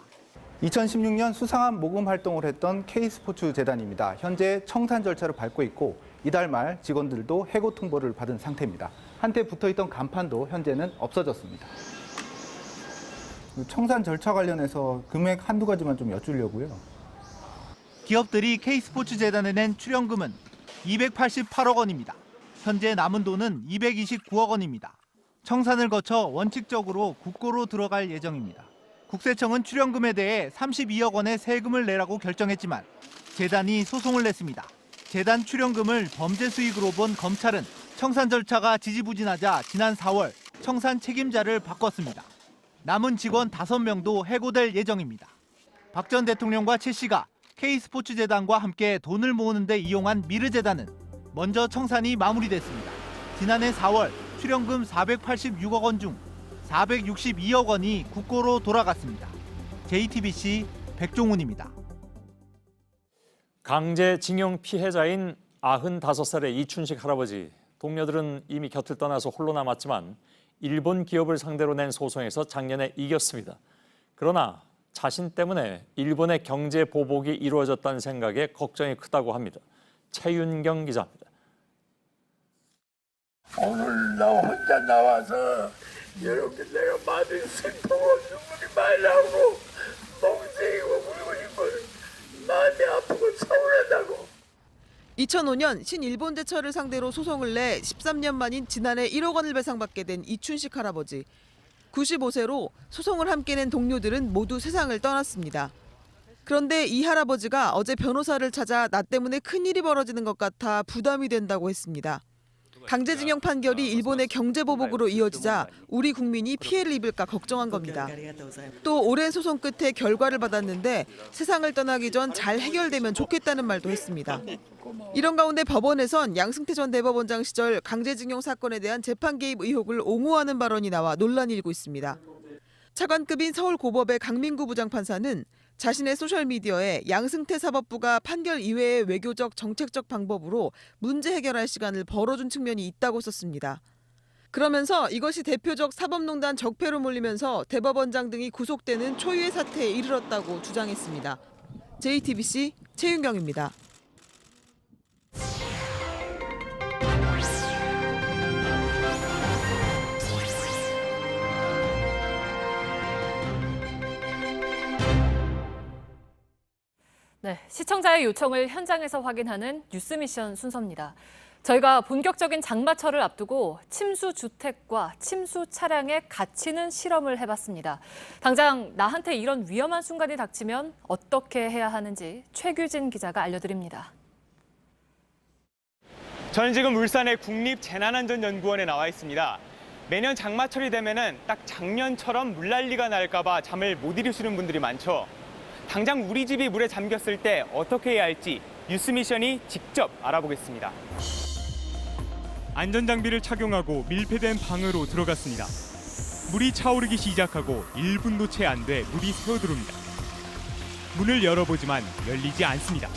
2016년 수상한 모금 활동을 했던 K스포츠 재단입니다. 현재 청산 절차를 밟고 있고 이달 말 직원들도 해고 통보를 받은 상태입니다. 한때 붙어있던 간판도 현재는 없어졌습니다. 청산 절차 관련해서 금액 한두 가지만 좀 여쭈려고요. 기업들이 K스포츠 재단에 낸 출연금은 288억 원입니다. 현재 남은 돈은 229억 원입니다. 청산을 거쳐 원칙적으로 국고로 들어갈 예정입니다. 국세청은 출연금에 대해 32억 원의 세금을 내라고 결정했지만 재단이 소송을 냈습니다. 재단 출연금을 범죄 수익으로 본 검찰은 청산 절차가 지지부진하자 지난 4월 청산 책임자를 바꿨습니다. 남은 직원 5명도 해고될 예정입니다. 박 전 대통령과 최 씨가 K스포츠 재단과 함께 돈을 모으는 데 이용한 미르재단은 먼저 청산이 마무리됐습니다. 지난해 4월 출연금 486억 원 중 462억 원이 국고로 돌아갔습니다. JTBC 백종훈입니다. 강제징용 피해자인 95살의 이춘식 할아버지. 동료들은 이미 곁을 떠나서 홀로 남았지만 일본 기업을 상대로 낸 소송에서 작년에 이겼습니다. 그러나 자신 때문에 일본의 경제 보복이 이루어졌다는 생각에 걱정이 크다고 합니다. 최윤경 기자입니다. 오늘 나 혼자 나와서 이렇게 내가 많이 슬프고 눈물이 많이 나고 멍청이고 울고 싶고 마음이 아프고 서운하다고. 2005년 신일본 제철을 상대로 소송을 내 13년 만인 지난해 1억 원을 배상받게 된 이춘식 할아버지. 95세로 소송을 함께 낸 동료들은 모두 세상을 떠났습니다. 그런데 이 할아버지가 어제 변호사를 찾아 나 때문에 큰일이 벌어지는 것 같아 부담이 된다고 했습니다. 강제징용 판결이 일본의 경제보복으로 이어지자 우리 국민이 피해를 입을까 걱정한 겁니다. 또 오랜 소송 끝에 결과를 받았는데 세상을 떠나기 전 잘 해결되면 좋겠다는 말도 했습니다. 이런 가운데 법원에선 양승태 전 대법원장 시절 강제징용 사건에 대한 재판 개입 의혹을 옹호하는 발언이 나와 논란이 일고 있습니다. 차관급인 서울고법의 강민구 부장판사는 자신의 소셜미디어에 양승태 사법부가 판결 이외의 외교적 정책적 방법으로 문제 해결할 시간을 벌어준 측면이 있다고 썼습니다. 그러면서 이것이 대표적 사법농단 적폐로 몰리면서 대법원장 등이 구속되는 초유의 사태에 이르렀다고 주장했습니다. JTBC 최윤경입니다. 네, 시청자의 요청을 현장에서 확인하는 뉴스미션 순서입니다. 저희가 본격적인 장마철을 앞두고 침수 주택과 침수 차량에 갇히는 실험을 해봤습니다. 당장 나한테 이런 위험한 순간이 닥치면 어떻게 해야 하는지 최규진 기자가 알려드립니다. 저는 지금 울산의 국립재난안전연구원에 나와 있습니다. 매년 장마철이 되면은 딱 작년처럼 물난리가 날까 봐 잠을 못 이루시는 분들이 많죠. 당장 우리 집이 물에 잠겼을 때 어떻게 해야 할지 뉴스미션이 직접 알아보겠습니다. 안전장비를 착용하고 밀폐된 방으로 들어갔습니다. 물이 차오르기 시작하고 1분도 채 안 돼 물이 새어들어옵니다. 문을 열어보지만 열리지 않습니다.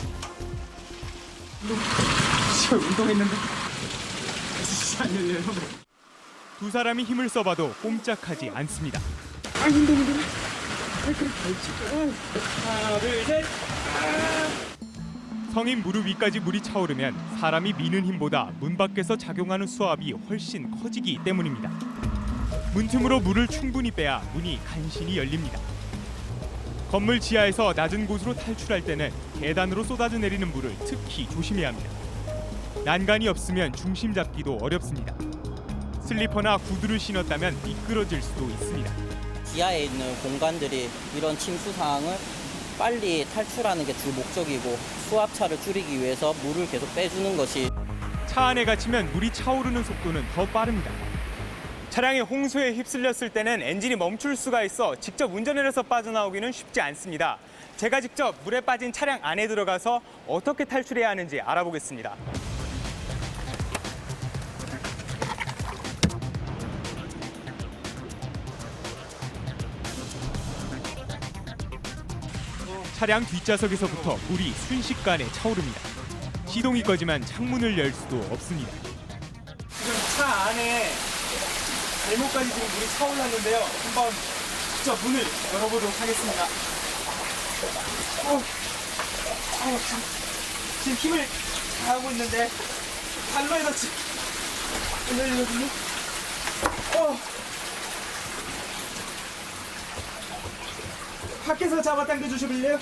운동했는데 안 열려요. 두 사람이 힘을 써봐도 꼼짝하지 않습니다. 하나, 둘, 셋. 성인 무릎 위까지 물이 차오르면 사람이 미는 힘보다 문 밖에서 작용하는 수압이 훨씬 커지기 때문입니다. 문틈으로 물을 충분히 빼야 문이 간신히 열립니다. 건물 지하에서 낮은 곳으로 탈출할 때는 계단으로 쏟아져 내리는 물을 특히 조심해야 합니다. 난간이 없으면 중심 잡기도 어렵습니다. 슬리퍼나 구두를 신었다면 미끄러질 수도 있습니다. 지하에 있는 공간들이 이런 침수 상황을 빨리 탈출하는 게 주 목적이고 수압차를 줄이기 위해서 물을 계속 빼주는 것이. 차 안에 갇히면 물이 차오르는 속도는 더 빠릅니다. 차량이 홍수에 휩쓸렸을 때는 엔진이 멈출 수가 있어 직접 운전을 해서 빠져나오기는 쉽지 않습니다. 제가 직접 물에 빠진 차량 안에 들어가서 어떻게 탈출해야 하는지 알아보겠습니다. 차량 뒷좌석에서부터 물이 순식간에 차오릅니다. 시동이 꺼지면 창문을 열 수도 없습니다. 지금 차 안에 발목까지 지금 물이 차올랐는데요. 한번 직접 문을 열어보도록 하겠습니다. 지금 힘을 다하고 있는데 발로에서 지금 안 열리거든요. 밖에서 잡아당겨 주실래요?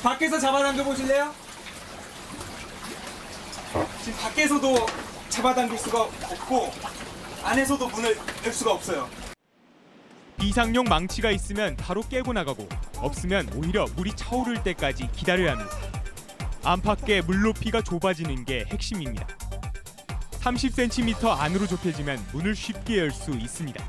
밖에서 잡아당겨 보실래요? 지금 밖에서도 잡아당길 수가 없고 안에서도 문을 열 수가 없어요. 비상용 망치가 있으면 바로 깨고 나가고 없으면 오히려 물이 차오를 때까지 기다려야 합니다. 안팎의 물 높이가 좁아지는 게 핵심입니다. 30cm 안으로 좁혀지면 문을 쉽게 열 수 있습니다.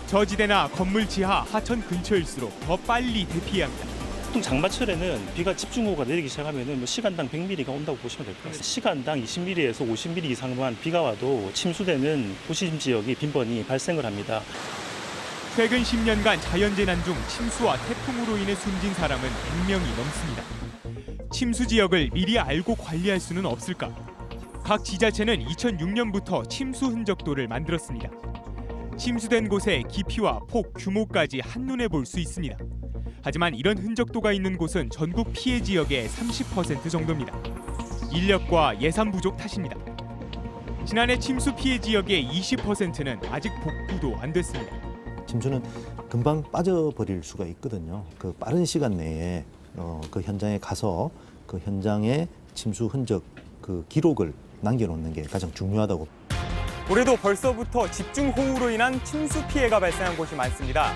저지대나 건물 지하, 하천 근처일수록 더 빨리 대피해야 합니다. 보통 장마철에는 비가 집중호우가 내리기 시작하면 시간당 100mm가 온다고 보시면 될 것 같습니다. 시간당 20mm에서 50mm 이상만 비가 와도 침수되는 도심 지역이 빈번히 발생을 합니다. 최근 10년간 자연재난 중 침수와 태풍으로 인해 숨진 사람은 100명이 넘습니다. 침수 지역을 미리 알고 관리할 수는 없을까? 각 지자체는 2006년부터 침수 흔적도를 만들었습니다. 침수된 곳의 깊이와 폭, 규모까지 한눈에 볼 수 있습니다. 하지만 이런 흔적도가 있는 곳은 전국 피해 지역의 30% 정도입니다. 인력과 예산 부족 탓입니다. 지난해 침수 피해 지역의 20%는 아직 복구도 안 됐습니다. 침수는 금방 빠져버릴 수가 있거든요. 그 빠른 시간 내에 그 현장에 가서 그 현장의 침수 흔적 그 기록을 남겨놓는 게 가장 중요하다고. 올해도 벌써부터 집중호우로 인한 침수 피해가 발생한 곳이 많습니다.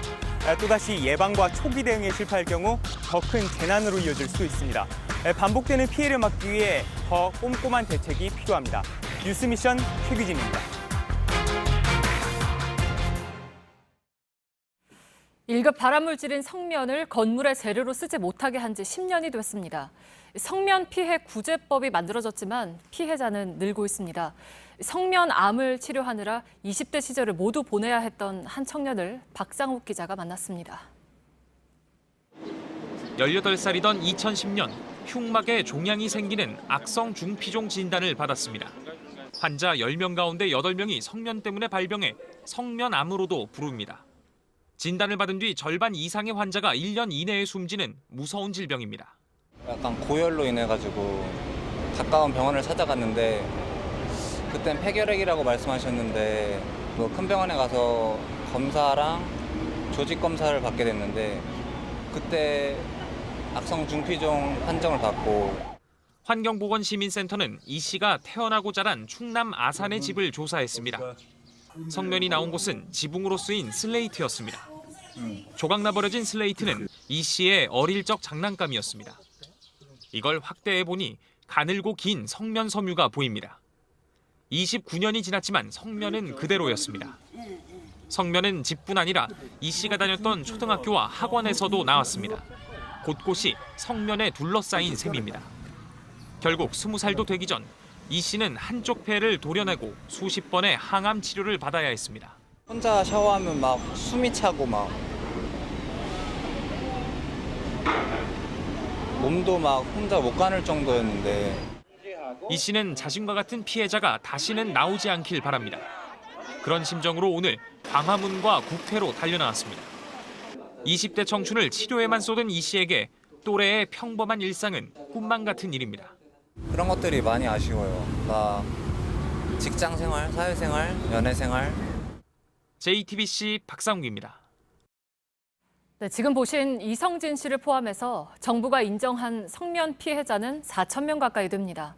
또다시 예방과 초기 대응에 실패할 경우 더 큰 재난으로 이어질 수도 있습니다. 반복되는 피해를 막기 위해 더 꼼꼼한 대책이 필요합니다. 뉴스미션 최규진입니다. 1급 발암물질인 성면을 건물의 재료로 쓰지 못하게 한 지 10년이 됐습니다. 성면 피해 구제법이 만들어졌지만 피해자는 늘고 있습니다. 성면암을 치료하느라 20대 시절을 모두 보내야 했던 한 청년을 박상욱 기자가 만났습니다. 18살이던 2010년 흉막에 종양이 생기는 악성 중피종 진단을 받았습니다. 환자 10명 가운데 8명이 성면 때문에 발병해 성면암으로도 부릅니다. 진단을 받은 뒤 절반 이상의 환자가 1년 이내에 숨지는 무서운 질병입니다. 약간 고열로 인해 가지고 가까운 병원을 찾아갔는데 그땐 폐결핵이라고 말씀하셨는데 뭐 큰 병원에 가서 검사랑 조직 검사를 받게 됐는데 그때 악성 중피종 판정을 받고. 환경보건시민센터는 이 씨가 태어나고 자란 충남 아산의 집을 조사했습니다. 성면이 나온 곳은 지붕으로 쓰인 슬레이트였습니다. 조각나 버려진 슬레이트는 이 씨의 어릴 적 장난감이었습니다. 이걸 확대해보니 가늘고 긴 성면 섬유가 보입니다. 29년이 지났지만 성면은 그대로였습니다. 성면은 집뿐 아니라 이 씨가 다녔던 초등학교와 학원에서도 나왔습니다. 곳곳이 성면에 둘러싸인 셈입니다. 결국 20살도 되기 전 이 씨는 한쪽 폐를 도려내고 수십 번의 항암 치료를 받아야 했습니다. 혼자 샤워하면 막 숨이 차고 막 몸도 막 혼자 못 가눌 정도였는데 이 씨는 자신과 같은 피해자가 다시는 나오지 않길 바랍니다. 그런 심정으로 오늘 광화문과 국회로 달려나왔습니다. 20대 청춘을 치료에만 쏟은 이 씨에게 또래의 평범한 일상은 꿈만 같은 일입니다. 그런 것들이 많이 아쉬워요. 나 직장 생활, 사회생활, 연애생활. JTBC 박상욱입니다. 네, 지금 보신 이성진 씨를 포함해서 정부가 인정한 성면 피해자는 4,000명 가까이 됩니다.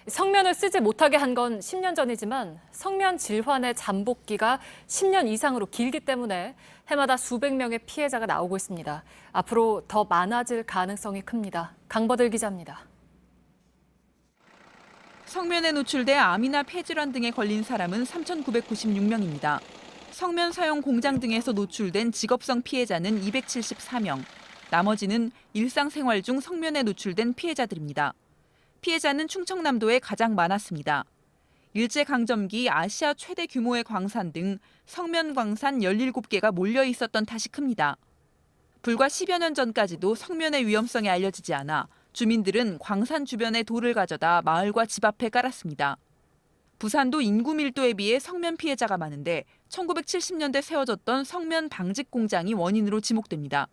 성면을 쓰지 못하게 한 건 10년 전이지만 성면 질환의 잠복기가 10년 이상으로 길기 때문에 해마다 수백 명의 피해자가 나오고 있습니다. 앞으로 더 많아질 가능성이 큽니다. 강버들 기자입니다. 성면에 노출돼 암이나 폐질환 등에 걸린 사람은 3,996명입니다. 성면 사용 공장 등에서 노출된 직업성 피해자는 274명. 나머지는 일상생활 중 성면에 노출된 피해자들입니다. 피해자는 충청남도에 가장 많았습니다. 일제강점기 아시아 최대 규모의 광산 등 성면 광산 17개가 몰려 있었던 탓이 큽니다. 불과 10여 년 전까지도 성면의 위험성이 알려지지 않아 주민들은 광산 주변에 돌을 가져다 마을과 집 앞에 깔았습니다. 부산도 인구 밀도에 비해 성면 피해자가 많은데 1970년대 세워졌던 성면 방직 공장이 원인으로 지목됩니다.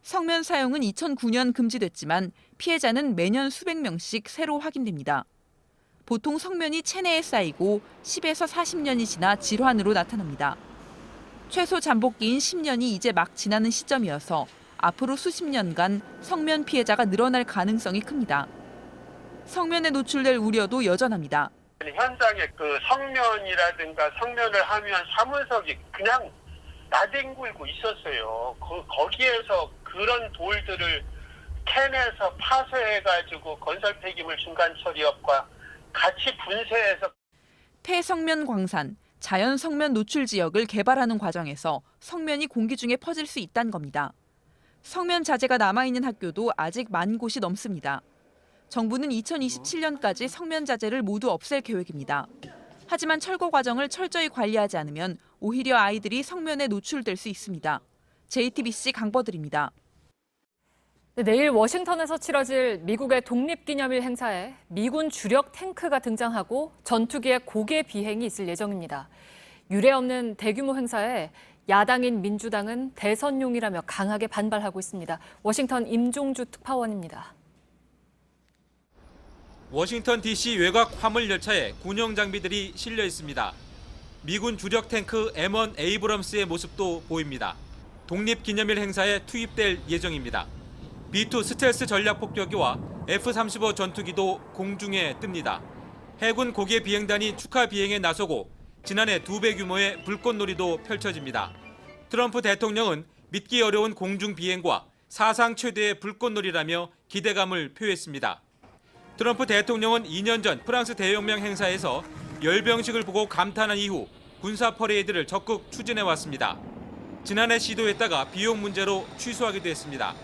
성면 사용은 2009년 금지됐지만 피해자는 매년 수백 명씩 새로 확인됩니다. 보통 성면이 체내에 쌓이고 10에서 40년이 지나 질환으로 나타납니다. 최소 잠복기인 10년이 이제 막 지나는 시점이어서 앞으로 수십 년간 성면 피해자가 늘어날 가능성이 큽니다. 성면에 노출될 우려도 여전합니다. 현장에 그 성면이라든가 성면을 하면 사문석이 그냥 나뒹굴고 있었어요. 거기에서 그런 돌들을 캔에서 파쇄해가지고 건설 폐기물 중간 처리업과 같이 분쇄해서 폐성면 광산, 자연 성면 노출 지역을 개발하는 과정에서 성면이 공기 중에 퍼질 수 있다는 겁니다. 성면 자재가 남아있는 학교도 아직 10,000곳이 넘습니다. 정부는 2027년까지 성면 자재를 모두 없앨 계획입니다. 하지만 철거 과정을 철저히 관리하지 않으면 오히려 아이들이 성면에 노출될 수 있습니다. JTBC 강버들입니다. 네, 내일 워싱턴에서 치러질 미국의 독립기념일 행사에 미군 주력 탱크가 등장하고 전투기의 고개 비행이 있을 예정입니다. 유례 없는 대규모 행사에 야당인 민주당은 대선용이라며 강하게 반발하고 있습니다. 워싱턴 임종주 특파원입니다. 워싱턴 DC 외곽 화물 열차에 군용 장비들이 실려 있습니다. 미군 주력 탱크 M1 에이브럼스의 모습도 보입니다. 독립기념일 행사에 투입될 예정입니다. B-2 스텔스 전략 폭격기와 F-35 전투기도 공중에 뜹니다. 해군 고개 비행단이 축하 비행에 나서고 지난해 2배 규모의 불꽃놀이도 펼쳐집니다. 트럼프 대통령은 믿기 어려운 공중 비행과 사상 최대의 불꽃놀이라며 기대감을 표했습니다. 트럼프 대통령은 2년 전 프랑스 대혁명 행사에서 열병식을 보고 감탄한 이후 군사 퍼레이드를 적극 추진해왔습니다. 지난해 시도했다가 비용 문제로 취소하기도 했습니다.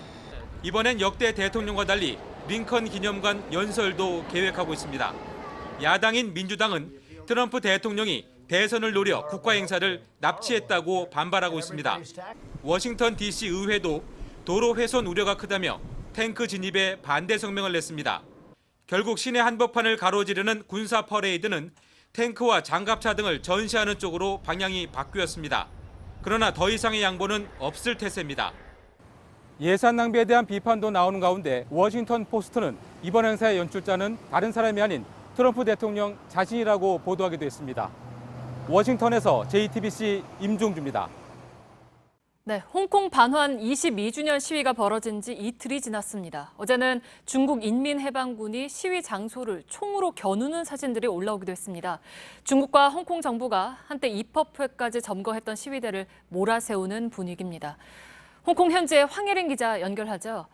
이번엔 역대 대통령과 달리 링컨 기념관 연설도 계획하고 있습니다. 야당인 민주당은 트럼프 대통령이 대선을 노려 국가 행사를 납치했다고 반발하고 있습니다. 워싱턴 DC 의회도 도로 훼손 우려가 크다며 탱크 진입에 반대 성명을 냈습니다. 결국 시내 한복판을 가로지르는 군사 퍼레이드는 탱크와 장갑차 등을 전시하는 쪽으로 방향이 바뀌었습니다. 그러나 더 이상의 양보는 없을 태세입니다. 예산 낭비에 대한 비판도 나오는 가운데 워싱턴 포스트는 이번 행사의 연출자는 다른 사람이 아닌 트럼프 대통령 자신이라고 보도하기도 했습니다. 워싱턴에서 JTBC 임종주입니다. 네, 홍콩 반환 22주년 시위가 벌어진 지 이틀이 지났습니다. 어제는 중국 인민해방군이 시위 장소를 총으로 겨누는 사진들이 올라오기도 했습니다. 중국과 홍콩 정부가 한때 입법회까지 점거했던 시위대를 몰아세우는 분위기입니다. 홍콩 현지의 황혜린 기자 연결하죠.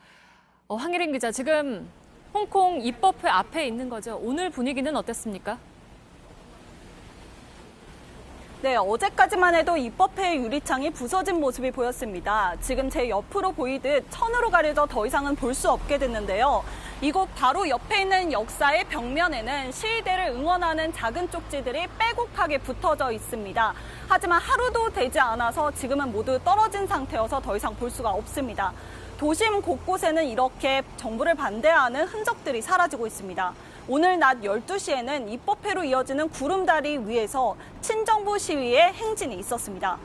황혜린 기자, 지금 홍콩 입법회 앞에 있는 거죠. 오늘 분위기는 어땠습니까? 네, 어제까지만 해도 입법회 유리창이 부서진 모습이 보였습니다. 지금 제 옆으로 보이듯 천으로 가려져 더 이상은 볼 수 없게 됐는데요. 이곳 바로 옆에 있는 역사의 벽면에는 시위대를 응원하는 작은 쪽지들이 빼곡하게 붙어져 있습니다. 하지만 하루도 되지 않아서 지금은 모두 떨어진 상태여서 더 이상 볼 수가 없습니다. 도심 곳곳에는 이렇게 정부를 반대하는 흔적들이 사라지고 있습니다. 오늘 낮 12시에는 입법회로 이어지는 구름다리 위에서 친정부 시위의 행진이 있었습니다.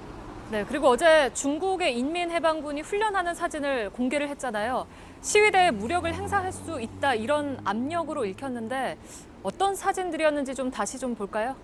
네, 그리고 어제 중국의 인민해방군이 훈련하는 사진을 공개를 했잖아요. 시위대에 무력을 행사할 수 있다, 이런 압력으로 읽혔는데 어떤 사진들이었는지 다시 볼까요?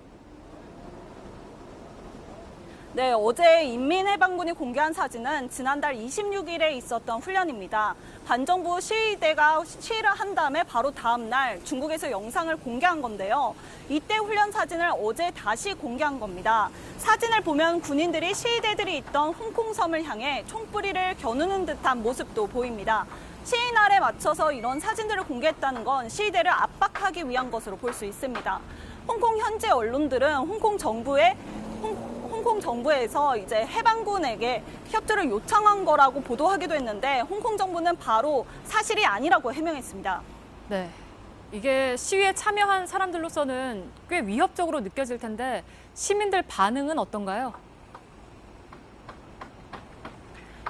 네, 어제 인민해방군이 공개한 사진은 지난달 26일에 있었던 훈련입니다. 반정부 시위대가 시위를 한 다음에 바로 다음 날 중국에서 영상을 공개한 건데요. 이때 훈련 사진을 어제 다시 공개한 겁니다. 사진을 보면 군인들이 시위대들이 있던 홍콩섬을 향해 총뿌리를 겨누는 듯한 모습도 보입니다. 시위 날에 맞춰서 이런 사진들을 공개했다는 건 시위대를 압박하기 위한 것으로 볼 수 있습니다. 홍콩 현지 언론들은 홍콩 정부에서 이제 해방군에게 협조를 요청한 거라고 보도하기도 했는데 홍콩 정부는 바로 사실이 아니라고 해명했습니다. 네, 이게 시위에 참여한 사람들로서는 꽤 위협적으로 느껴질 텐데 시민들 반응은 어떤가요?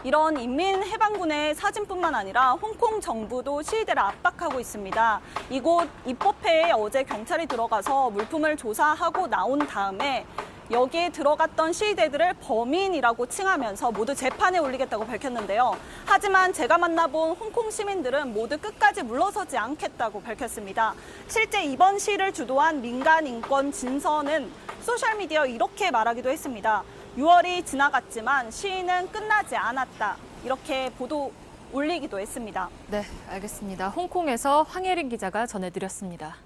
이런 인민해방군의 사진뿐만 아니라 홍콩 정부도 시위대를 압박하고 있습니다. 이곳 입법회에 어제 경찰이 들어가서 물품을 조사하고 나온 다음에 여기에 들어갔던 시위대들을 범인이라고 칭하면서 모두 재판에 올리겠다고 밝혔는데요. 하지만 제가 만나본 홍콩 시민들은 모두 끝까지 물러서지 않겠다고 밝혔습니다. 실제 이번 시위를 주도한 민간 인권 진선은 소셜미디어 이렇게 말하기도 했습니다. 6월이 지나갔지만 시위는 끝나지 않았다. 이렇게 보도 올리기도 했습니다. 네, 알겠습니다. 홍콩에서 황혜린 기자가 전해드렸습니다.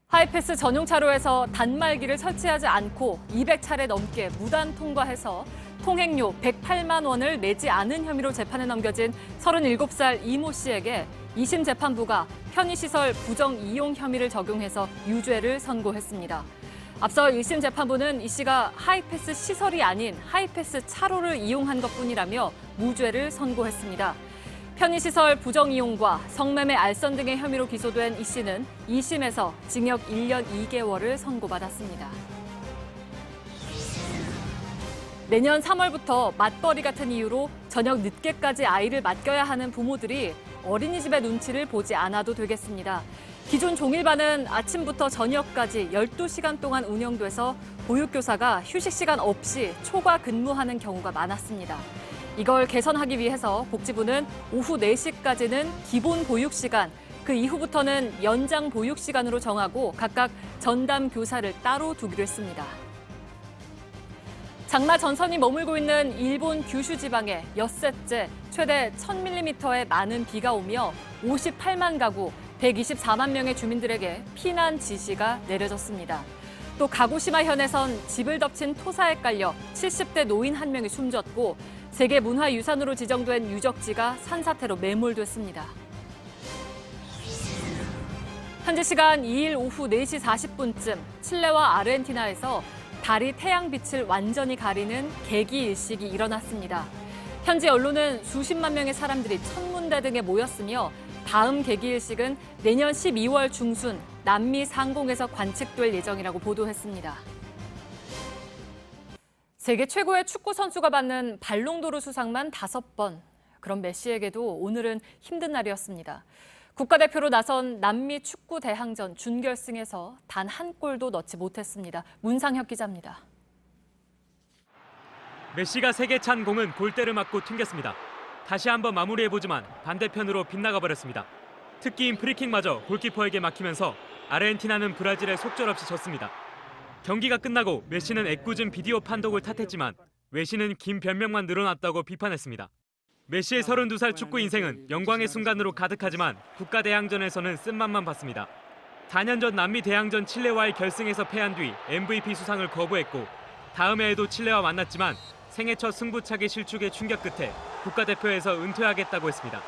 하이패스 전용 차로에서 단말기를 설치하지 않고 200차례 넘게 무단 통과해서 통행료 108만 원을 내지 않은 혐의로 재판에 넘겨진 37살 이모 씨에게 2심 재판부가 편의시설 부정 이용 혐의를 적용해서 유죄를 선고했습니다. 앞서 1심 재판부는 이 씨가 하이패스 시설이 아닌 하이패스 차로를 이용한 것뿐이라며 무죄를 선고했습니다. 편의시설 부정 이용과 성매매 알선 등의 혐의로 기소된 이 씨는 2심에서 징역 1년 2개월을 선고받았습니다. 내년 3월부터 맞벌이 같은 이유로 저녁 늦게까지 아이를 맡겨야 하는 부모들이 어린이집의 눈치를 보지 않아도 되겠습니다. 기존 종일반은 아침부터 저녁까지 12시간 동안 운영돼서 보육교사가 휴식 시간 없이 초과 근무하는 경우가 많았습니다. 이걸 개선하기 위해서 복지부는 오후 4시까지는 기본 보육 시간, 그 이후부터는 연장 보육 시간으로 정하고 각각 전담 교사를 따로 두기로 했습니다. 장마 전선이 머물고 있는 일본 규슈 지방에 엿새째 최대 1000mm의 많은 비가 오며 58만 가구, 124만 명의 주민들에게 피난 지시가 내려졌습니다. 또 가고시마현에선 집을 덮친 토사에 깔려 70대 노인 한 명이 숨졌고 세계문화유산으로 지정된 유적지가 산사태로 매몰됐습니다. 현지 시간 2일 오후 4시 40분쯤 칠레와 아르헨티나에서 달이 태양빛을 완전히 가리는 개기일식이 일어났습니다. 현지 언론은 수십만 명의 사람들이 천문대 등에 모였으며 다음 개기일식은 내년 12월 중순 남미 상공에서 관측될 예정이라고 보도했습니다. 세계 최고의 축구 선수가 받는 발롱도르 수상만 5번. 그런 메시에게도 오늘은 힘든 날이었습니다. 국가대표로 나선 남미 축구 대항전 준결승에서 단 한 골도 넣지 못했습니다. 문상혁 기자입니다. 메시가 세게 찬 공은 골대를 맞고 튕겼습니다. 다시 한번 마무리해보지만 반대편으로 빗나가 버렸습니다. 특기인 프리킥마저 골키퍼에게 막히면서 아르헨티나는 브라질에 속절없이 졌습니다. 경기가 끝나고 메시는 애꿎은 비디오 판독을 탓했지만 외신은 긴 변명만 늘어났다고 비판했습니다. 메시의 32살 축구 인생은 영광의 순간으로 가득하지만 국가대항전에서는 쓴맛만 봤습니다. 4년 전 남미 대항전 칠레와의 결승에서 패한 뒤 MVP 수상을 거부했고 다음 해에도 칠레와 만났지만 생애 첫 승부차기 실축의 충격 끝에 국가대표에서 은퇴하겠다고 했습니다.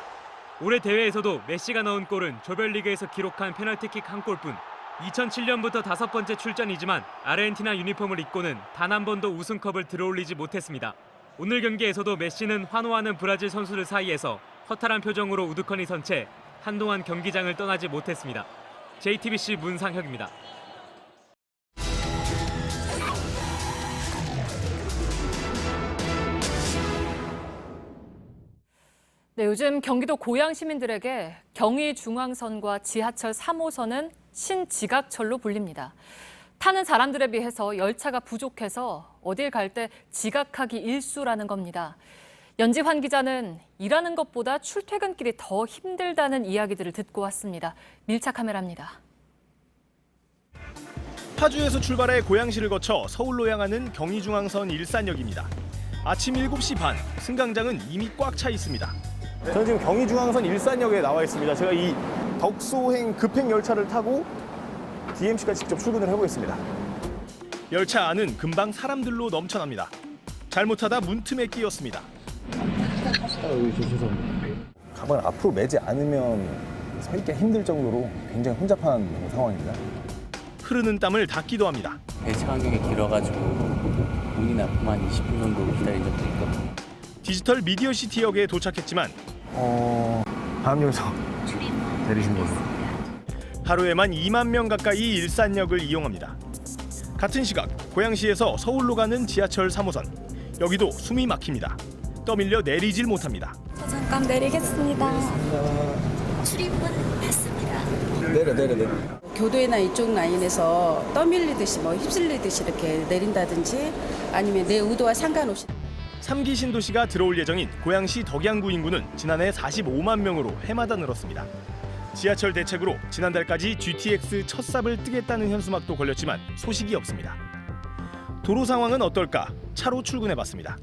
올해 대회에서도 메시가 넣은 골은 조별리그에서 기록한 페널티킥 한 골뿐. 2007년부터 5번째 출전이지만 아르헨티나 유니폼을 입고는 단 한 번도 우승컵을 들어올리지 못했습니다. 오늘 경기에서도 메시는 환호하는 브라질 선수들 사이에서 허탈한 표정으로 우두커니 선 채 한동안 경기장을 떠나지 못했습니다. JTBC 문상혁입니다. 네, 요즘 경기도 고양 시민들에게 경의중앙선과 지하철 3호선은 신지각철로 불립니다. 타는 사람들에 비해서 열차가 부족해서 어딜 갈 때 지각하기 일쑤라는 겁니다. 연지환 기자는 일하는 것보다 출퇴근길이 더 힘들다는 이야기들을 듣고 왔습니다. 밀착 카메라입니다. 파주에서 출발해 고양시를 거쳐 서울로 향하는 경의중앙선 일산역입니다. 아침 7시 반, 승강장은 이미 꽉 차 있습니다. 저는 지금 경의중앙선 일산역에 나와 있습니다. 제가 이 덕소행 급행 열차를 타고 DMC까지 직접 출근을 해보겠습니다. 열차 안은 금방 사람들로 넘쳐납니다. 잘못하다 문틈에 끼었습니다. 여기 좀 죄송합니다. 가방을 앞으로 매지 않으면 서 있기 힘들 정도로 굉장히 혼잡한 상황입니다. 흐르는 땀을 닦기도 합니다. 배차 간격이 길어가지고 문이 나쁘면 한 20분 정도 기다린 적도 있거든요. 디지털 미디어시티역에 도착했지만 다음역에서 내리신 거예요. 하루에만 2만 명 가까이 일산역을 이용합니다. 같은 시각 고양시에서 서울로 가는 지하철 3호선. 여기도 숨이 막힙니다. 떠밀려 내리질 못합니다. 잠깐 내리겠습니다. 출입문 받습니다. 내려. 교도에나 이쪽 라인에서 떠밀리듯이 휩쓸리듯이 이렇게 내린다든지 아니면 내 의도와 상관없이 3기 신도시가 들어올 예정인 고양시 덕양구 인구는 지난해 45만 명으로 해마다 늘었습니다. 지하철 대책으로 지난달까지 GTX 첫 삽을 뜨겠다는 현수막도 걸렸지만 소식이 없습니다. 도로 상황은 어떨까? 차로 출근해봤습니다.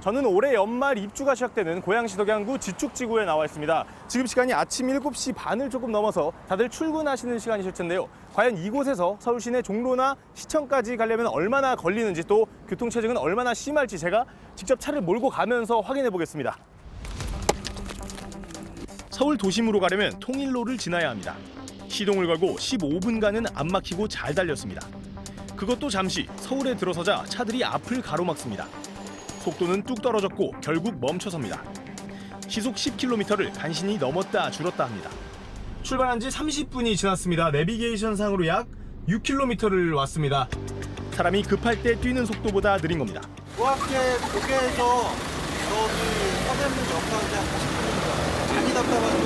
저는 올해 연말 입주가 시작되는 고양시 덕양구 지축지구에 나와 있습니다. 지금 시간이 아침 7시 반을 조금 넘어서 다들 출근하시는 시간이실 텐데요. 과연 이곳에서 서울 시내 종로나 시청까지 가려면 얼마나 걸리는지 또 교통체증은 얼마나 심할지 제가 직접 차를 몰고 가면서 확인해 보겠습니다. 서울 도심으로 가려면 통일로를 지나야 합니다. 시동을 걸고 15분간은 안 막히고 잘 달렸습니다. 그것도 잠시 서울에 들어서자 차들이 앞을 가로막습니다. 속도는 뚝 떨어졌고 결국 멈춰섭니다. 시속 10km를 간신히 넘었다 줄었다 합니다. 출발한 지 30분이 지났습니다. 내비게이션상으로 약 6km를 왔습니다. 사람이 급할 때 뛰는 속도보다 느린 겁니다. 고학계 고개에서 저기 서대문 역까지 한 10분입니다. 많이 답답하죠.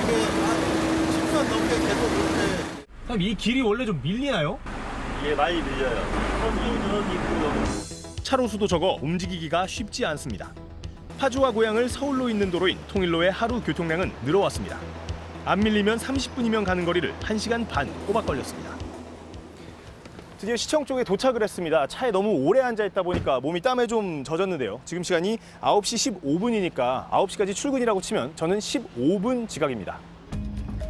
이게 한 10분 넘게 계속 이렇게. 그럼 이 길이 원래 좀 밀리나요? 예, 많이 밀려요. 저기 있고요. 차로 수도 적어 움직이기가 쉽지 않습니다. 파주와 고양을 서울로 잇는 도로인 통일로의 하루 교통량은 늘어왔습니다. 안 밀리면 30분이면 가는 거리를 1시간 반 꼬박 걸렸습니다. 드디어 시청 쪽에 도착을 했습니다. 차에 너무 오래 앉아있다 보니까 몸이 땀에 좀 젖었는데요. 지금 시간이 9시 15분이니까 9시까지 출근이라고 치면 저는 15분 지각입니다.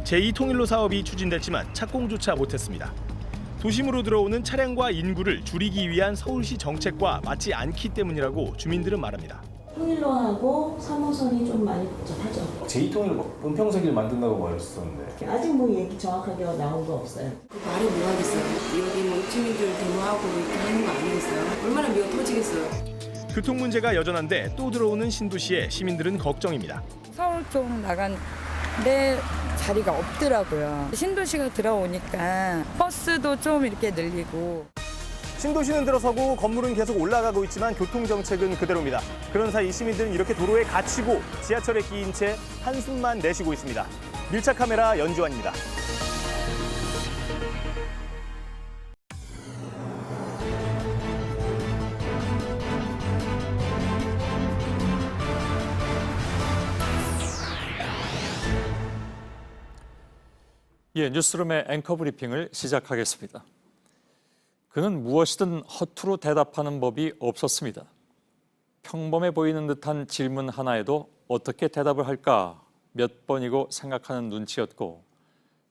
제2통일로 사업이 추진됐지만 착공조차 못했습니다. 도심으로 들어오는 차량과 인구를 줄이기 위한 서울시 정책과 맞지 않기 때문이라고 주민들은 말합니다. 통일로하고 3호선이 좀 많이 복잡하죠. 제2통일로 은평세기를 만든다고 말했었는데 아직 뭐 얘기 정확하게 나온 거 없어요. 그 말이 뭐 하겠어요. 여기 뭐 주민들 데모하고 이렇게 하는 거 아니겠어요. 얼마나 미어 터지겠어요. 교통 문제가 여전한데 또 들어오는 신도시에 시민들은 걱정입니다. 서울 쪽 나간데 자리가 없더라고요. 신도시가 들어오니까 버스도 좀 이렇게 늘리고. 신도시는 들어서고 건물은 계속 올라가고 있지만 교통정책은 그대로입니다. 그런 사이 시민들은 이렇게 도로에 갇히고 지하철에 끼인 채 한숨만 내쉬고 있습니다. 밀착 카메라 연지환입니다. 예, 뉴스룸의 앵커 브리핑을 시작하겠습니다. 그는 무엇이든 허투루 대답하는 법이 없었습니다. 평범해 보이는 듯한 질문 하나에도 어떻게 대답을 할까 몇 번이고 생각하는 눈치였고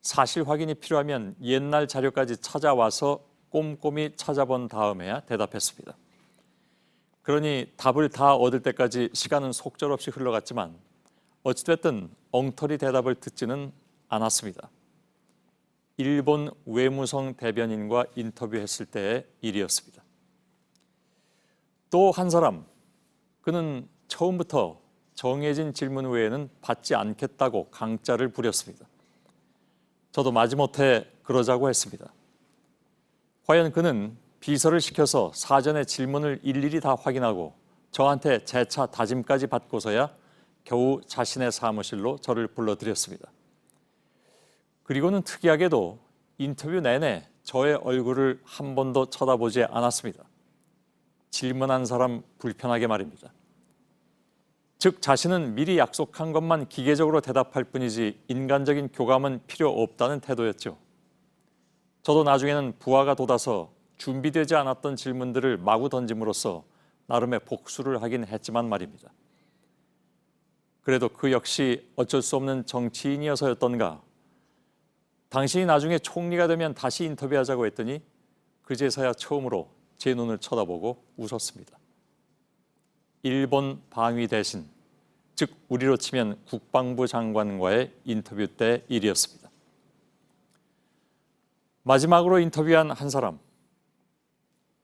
사실 확인이 필요하면 옛날 자료까지 찾아와서 꼼꼼히 찾아본 다음에야 대답했습니다. 그러니 답을 다 얻을 때까지 시간은 속절없이 흘러갔지만 어찌됐든 엉터리 대답을 듣지는 않았습니다. 일본 외무성 대변인과 인터뷰했을 때의 일이었습니다. 또 한 사람, 그는 처음부터 정해진 질문 외에는 받지 않겠다고 강짜를 부렸습니다. 저도 마지못해 그러자고 했습니다. 과연 그는 비서를 시켜서 사전에 질문을 일일이 다 확인하고 저한테 재차 다짐까지 받고서야 겨우 자신의 사무실로 저를 불러들였습니다. 그리고는 특이하게도 인터뷰 내내 저의 얼굴을 한 번도 쳐다보지 않았습니다. 질문한 사람 불편하게 말입니다. 즉 자신은 미리 약속한 것만 기계적으로 대답할 뿐이지 인간적인 교감은 필요 없다는 태도였죠. 저도 나중에는 부하가 돋아서 준비되지 않았던 질문들을 마구 던짐으로써 나름의 복수를 하긴 했지만 말입니다. 그래도 그 역시 어쩔 수 없는 정치인이어서였던가 당신이 나중에 총리가 되면 다시 인터뷰하자고 했더니 그제서야 처음으로 제 눈을 쳐다보고 웃었습니다. 일본 방위 대신, 즉 우리로 치면 국방부 장관과의 인터뷰 때 일이었습니다. 마지막으로 인터뷰한 한 사람,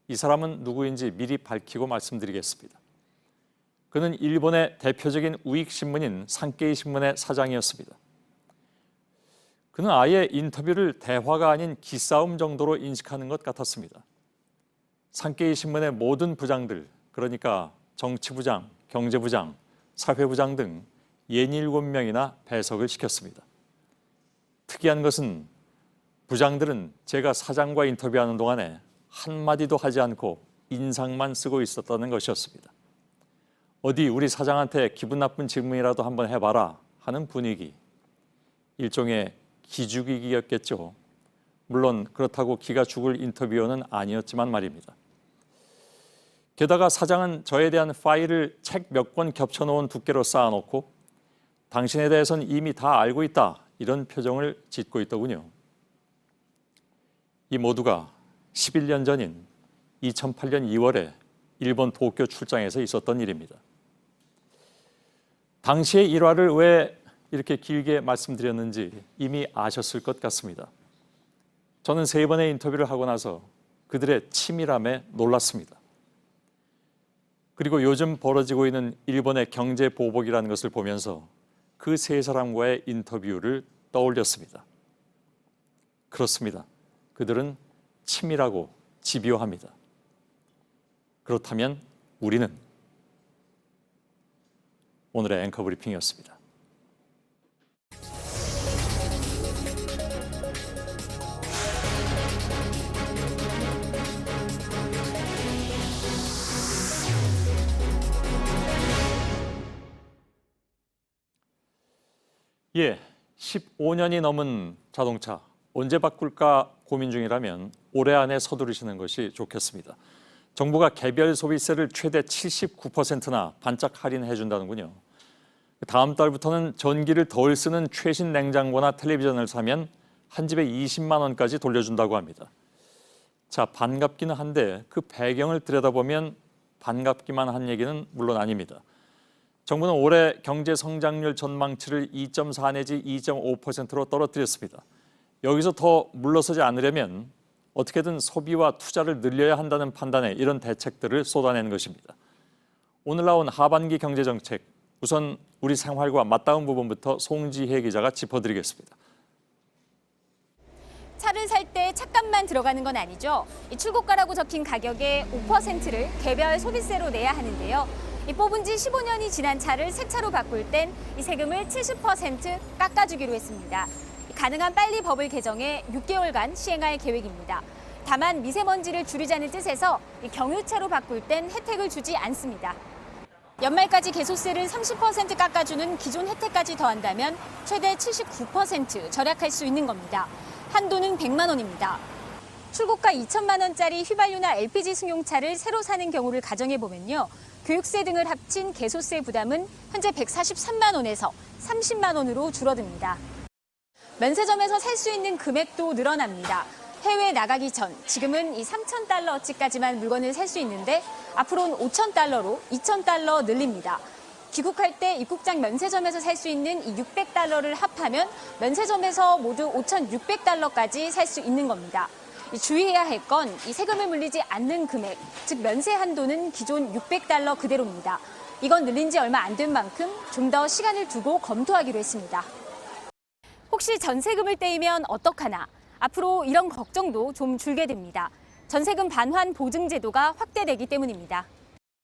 이 사람은 누구인지 미리 밝히고 말씀드리겠습니다. 그는 일본의 대표적인 우익신문인 산케이 신문의 사장이었습니다. 그는 아예 인터뷰를 대화가 아닌 기싸움 정도로 인식하는 것 같았습니다. 산케이 신문의 모든 부장들, 그러니까 정치부장, 경제부장, 사회부장 등 67명이나 배석을 시켰습니다. 특이한 것은 부장들은 제가 사장과 인터뷰하는 동안에 한마디도 하지 않고 인상만 쓰고 있었다는 것이었습니다. 어디 우리 사장한테 기분 나쁜 질문이라도 한번 해봐라 하는 분위기, 일종의 기죽이기였겠죠. 물론 그렇다고 기가 죽을 인터뷰어는 아니었지만 말입니다. 게다가 사장은 저에 대한 파일을 책 몇 권 겹쳐놓은 두께로 쌓아놓고 당신에 대해서는 이미 다 알고 있다 이런 표정을 짓고 있더군요. 이 모두가 11년 전인 2008년 2월에 일본 도쿄 출장에서 있었던 일입니다. 당시의 일화를 왜 이렇게 길게 말씀드렸는지 이미 아셨을 것 같습니다. 저는 3번의 인터뷰를 하고 나서 그들의 치밀함에 놀랐습니다. 그리고 요즘 벌어지고 있는 일본의 경제 보복이라는 것을 보면서 그 3사람과의 인터뷰를 떠올렸습니다. 그렇습니다. 그들은 치밀하고 집요합니다. 그렇다면 우리는? 오늘의 앵커 브리핑이었습니다. 예, 15년이 넘은 자동차 언제 바꿀까 고민 중이라면 올해 안에 서두르시는 것이 좋겠습니다. 정부가 개별 소비세를 최대 79%나 반짝 할인해 준다는군요. 다음 달부터는 전기를 덜 쓰는 최신 냉장고나 텔레비전을 사면 한 집에 20만 원까지 돌려준다고 합니다. 자, 반갑기는 한데 그 배경을 들여다보면 반갑기만 한 얘기는 물론 아닙니다. 정부는 올해 경제 성장률 전망치를 2.4 내지 2.5%로 떨어뜨렸습니다. 여기서 더 물러서지 않으려면 어떻게든 소비와 투자를 늘려야 한다는 판단에 이런 대책들을 쏟아낸 것입니다. 오늘 나온 하반기 경제정책, 우선 우리 생활과 맞닿은 부분부터 송지혜 기자가 짚어드리겠습니다. 차를 살 때 차값만 들어가는 건 아니죠. 이 출고가라고 적힌 가격의 5%를 개별 소비세로 내야 하는데요. 이 뽑은 지 15년이 지난 차를 새 차로 바꿀 땐 이 세금을 70% 깎아주기로 했습니다. 가능한 빨리 법을 개정해 6개월간 시행할 계획입니다. 다만 미세먼지를 줄이자는 뜻에서 이 경유차로 바꿀 땐 혜택을 주지 않습니다. 연말까지 개소세를 30% 깎아주는 기존 혜택까지 더한다면 최대 79% 절약할 수 있는 겁니다. 한도는 100만 원입니다. 출고가 2천만 원짜리 휘발유나 LPG 승용차를 새로 사는 경우를 가정해보면요. 교육세 등을 합친 개소세 부담은 현재 143만 원에서 30만 원으로 줄어듭니다. 면세점에서 살 수 있는 금액도 늘어납니다. 해외 나가기 전 지금은 이 3,000달러어치까지만 물건을 살 수 있는데 앞으로는 5,000달러로 2,000달러 늘립니다. 귀국할 때 입국장 면세점에서 살 수 있는 이 600달러를 합하면 면세점에서 모두 5,600달러까지 살 수 있는 겁니다. 주의해야 할 건 이 세금을 물리지 않는 금액, 즉 면세 한도는 기존 600달러 그대로입니다. 이건 늘린 지 얼마 안 된 만큼 좀 더 시간을 두고 검토하기로 했습니다. 혹시 전세금을 떼이면 어떡하나? 앞으로 이런 걱정도 좀 줄게 됩니다. 전세금 반환 보증 제도가 확대되기 때문입니다.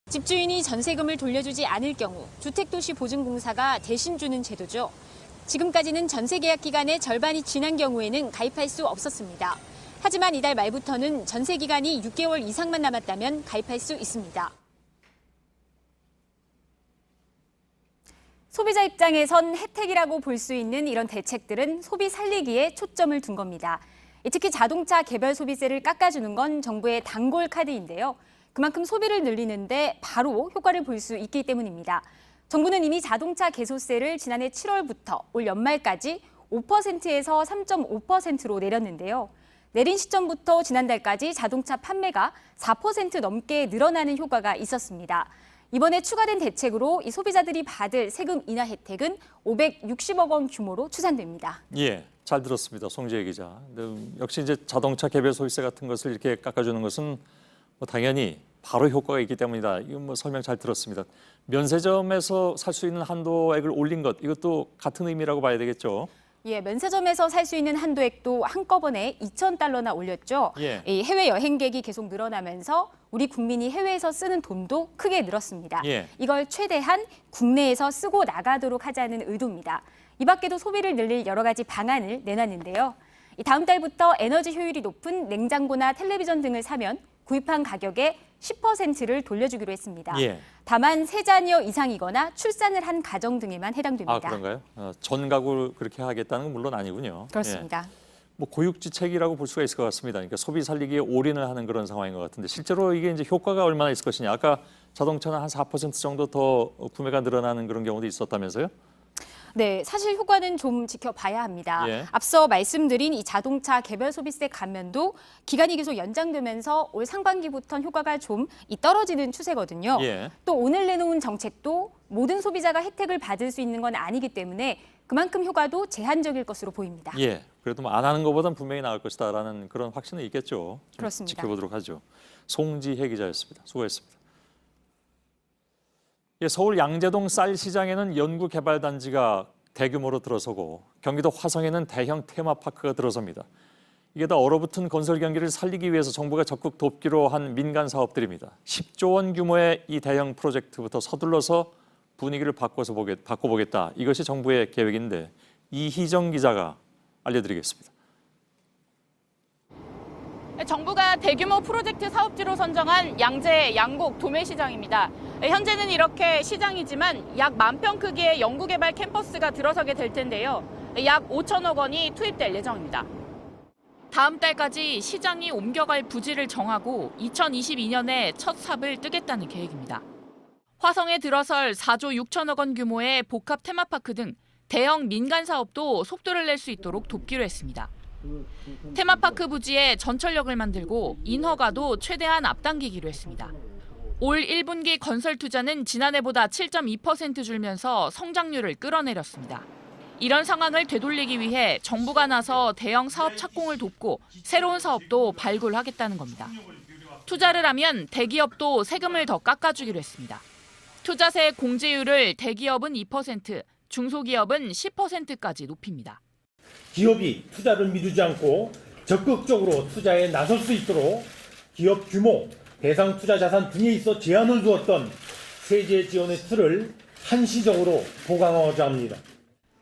집주인이 전세금을 돌려주지 않을 경우 주택도시보증공사가 대신 주는 제도죠. 지금까지는 전세 계약 기간의 절반이 지난 경우에는 가입할 수 없었습니다. 하지만 이달 말부터는 전세 기간이 6개월 이상만 남았다면 가입할 수 있습니다. 소비자 입장에선 혜택이라고 볼 수 있는 이런 대책들은 소비 살리기에 초점을 둔 겁니다. 특히 자동차 개별 소비세를 깎아주는 건 정부의 단골 카드인데요. 그만큼 소비를 늘리는데 바로 효과를 볼 수 있기 때문입니다. 정부는 이미 자동차 개소세를 지난해 7월부터 올 연말까지 5%에서 3.5%로 내렸는데요. 내린 시점부터 지난달까지 자동차 판매가 4% 넘게 늘어나는 효과가 있었습니다. 이번에 추가된 대책으로 이 소비자들이 받을 세금 인하 혜택은 560억 원 규모로 추산됩니다. 예, 잘 들었습니다. 송지혜 기자. 역시 이제 자동차 개별 소비세 같은 것을 이렇게 깎아주는 것은 당연히 바로 효과가 있기 때문이다. 이건 설명 잘 들었습니다. 면세점에서 살 수 있는 한도액을 올린 것, 이것도 같은 의미라고 봐야 되겠죠? 예, 면세점에서 살 수 있는 한도액도 한꺼번에 2,000달러나 올렸죠. 예. 이 해외 여행객이 계속 늘어나면서 우리 국민이 해외에서 쓰는 돈도 크게 늘었습니다. 예. 이걸 최대한 국내에서 쓰고 나가도록 하자는 의도입니다. 이 밖에도 소비를 늘릴 여러 가지 방안을 내놨는데요. 다음 달부터 에너지 효율이 높은 냉장고나 텔레비전 등을 사면 구입한 가격의 10%를 돌려주기로 했습니다. 예. 다만 3자녀 이상이거나 출산을 한 가정 등에만 해당됩니다. 아, 그런가요? 전 가구를 그렇게 하겠다는 건 물론 아니군요. 그렇습니다. 예. 고육지책이라고 볼 수가 있을 것 같습니다. 그러니까 소비 살리기에 올인을 하는 그런 상황인 것 같은데 실제로 이게 이제 효과가 얼마나 있을 것이냐. 아까 자동차는 한 4% 정도 더 구매가 늘어나는 그런 경우도 있었다면서요? 네, 사실 효과는 좀 지켜봐야 합니다. 예. 앞서 말씀드린 이 자동차 개별 소비세 감면도 기간이 계속 연장되면서 올 상반기부터는 효과가 좀 떨어지는 추세거든요. 예. 또 오늘 내놓은 정책도 모든 소비자가 혜택을 받을 수 있는 건 아니기 때문에 그만큼 효과도 제한적일 것으로 보입니다. 예, 그래도 안 하는 것보다는 분명히 나을 것이다라는 그런 확신은 있겠죠. 좀 그렇습니다. 지켜보도록 하죠. 송지혜 기자였습니다. 수고했습니다. 예, 서울 양재동 쌀 시장에는 연구개발단지가 대규모로 들어서고 경기도 화성에는 대형 테마파크가 들어섭니다. 이게 다 얼어붙은 건설 경기를 살리기 위해서 정부가 적극 돕기로 한 민간 사업들입니다. 10조 원 규모의 이 대형 프로젝트부터 서둘러서 분위기를 바꿔보겠다. 이것이 정부의 계획인데 이희정 기자가 알려드리겠습니다. 정부가 대규모 프로젝트 사업지로 선정한 양재 양곡 도매시장입니다. 현재는 이렇게 시장이지만 약 10,000평 크기의 연구개발 캠퍼스가 들어서게 될 텐데요. 약 5천억 원이 투입될 예정입니다. 다음 달까지 시장이 옮겨갈 부지를 정하고 2022년에 첫 삽을 뜨겠다는 계획입니다. 화성에 들어설 4조 6천억 원 규모의 복합 테마파크 등 대형 민간 사업도 속도를 낼 수 있도록 돕기로 했습니다. 테마파크 부지에 전철역을 만들고 인허가도 최대한 앞당기기로 했습니다. 올 1분기 건설 투자는 지난해보다 7.2% 줄면서 성장률을 끌어내렸습니다. 이런 상황을 되돌리기 위해 정부가 나서 대형 사업 착공을 돕고 새로운 사업도 발굴하겠다는 겁니다. 투자를 하면 대기업도 세금을 더 깎아주기로 했습니다. 투자세 공제율을 대기업은 2%, 중소기업은 10%까지 높입니다. 기업이 투자를 미루지 않고 적극적으로 투자에 나설 수 있도록 기업 규모, 대상 투자 자산 등에 있어 제한을 두었던 세제 지원의 틀을 한시적으로 보강하고자 합니다.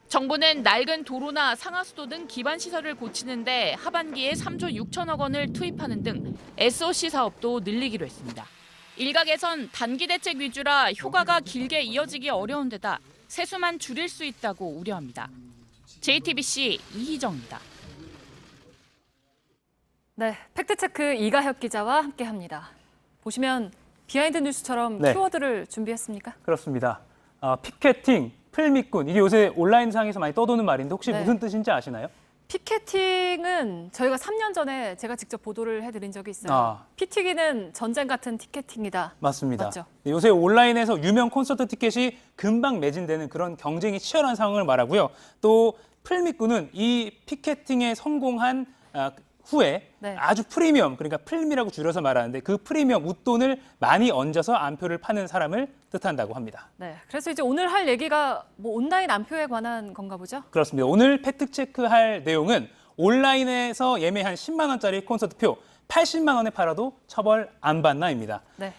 정부는 낡은 도로나 상하수도 등 기반 시설을 고치는데 하반기에 3조 6천억 원을 투입하는 등 SOC 사업도 늘리기로 했습니다. 일각에선 단기 대책 위주라 효과가 길게 이어지기 어려운 데다 세수만 줄일 수 있다고 우려합니다. JTBC 이희정입니다. 네, 팩트체크 이가혁 기자와 함께합니다. 보시면 비하인드 뉴스처럼 네. 키워드를 준비했습니까? 그렇습니다. 피케팅, 풀밑군 이게 요새 온라인상에서 많이 떠도는 말인데 혹시 네. 무슨 뜻인지 아시나요? 피케팅은 저희가 3년 전에 제가 직접 보도를 해드린 적이 있어요. 피튀기는 전쟁 같은 티켓팅이다. 맞습니다. 맞죠? 요새 온라인에서 유명 콘서트 티켓이 금방 매진되는 그런 경쟁이 치열한 상황을 말하고요. 또 풀밑군은 이 피켓팅에 성공한 후에 네. 아주 프리미엄, 그러니까 풀미라고 줄여서 말하는데 그 프리미엄 웃돈을 많이 얹어서 안표를 파는 사람을 뜻한다고 합니다. 네, 그래서 이제 오늘 할 얘기가 뭐 온라인 안표에 관한 건가 보죠? 그렇습니다. 오늘 팩트체크할 내용은 온라인에서 예매한 10만 원짜리 콘서트표 80만 원에 팔아도 처벌 안 받나입니다. 네.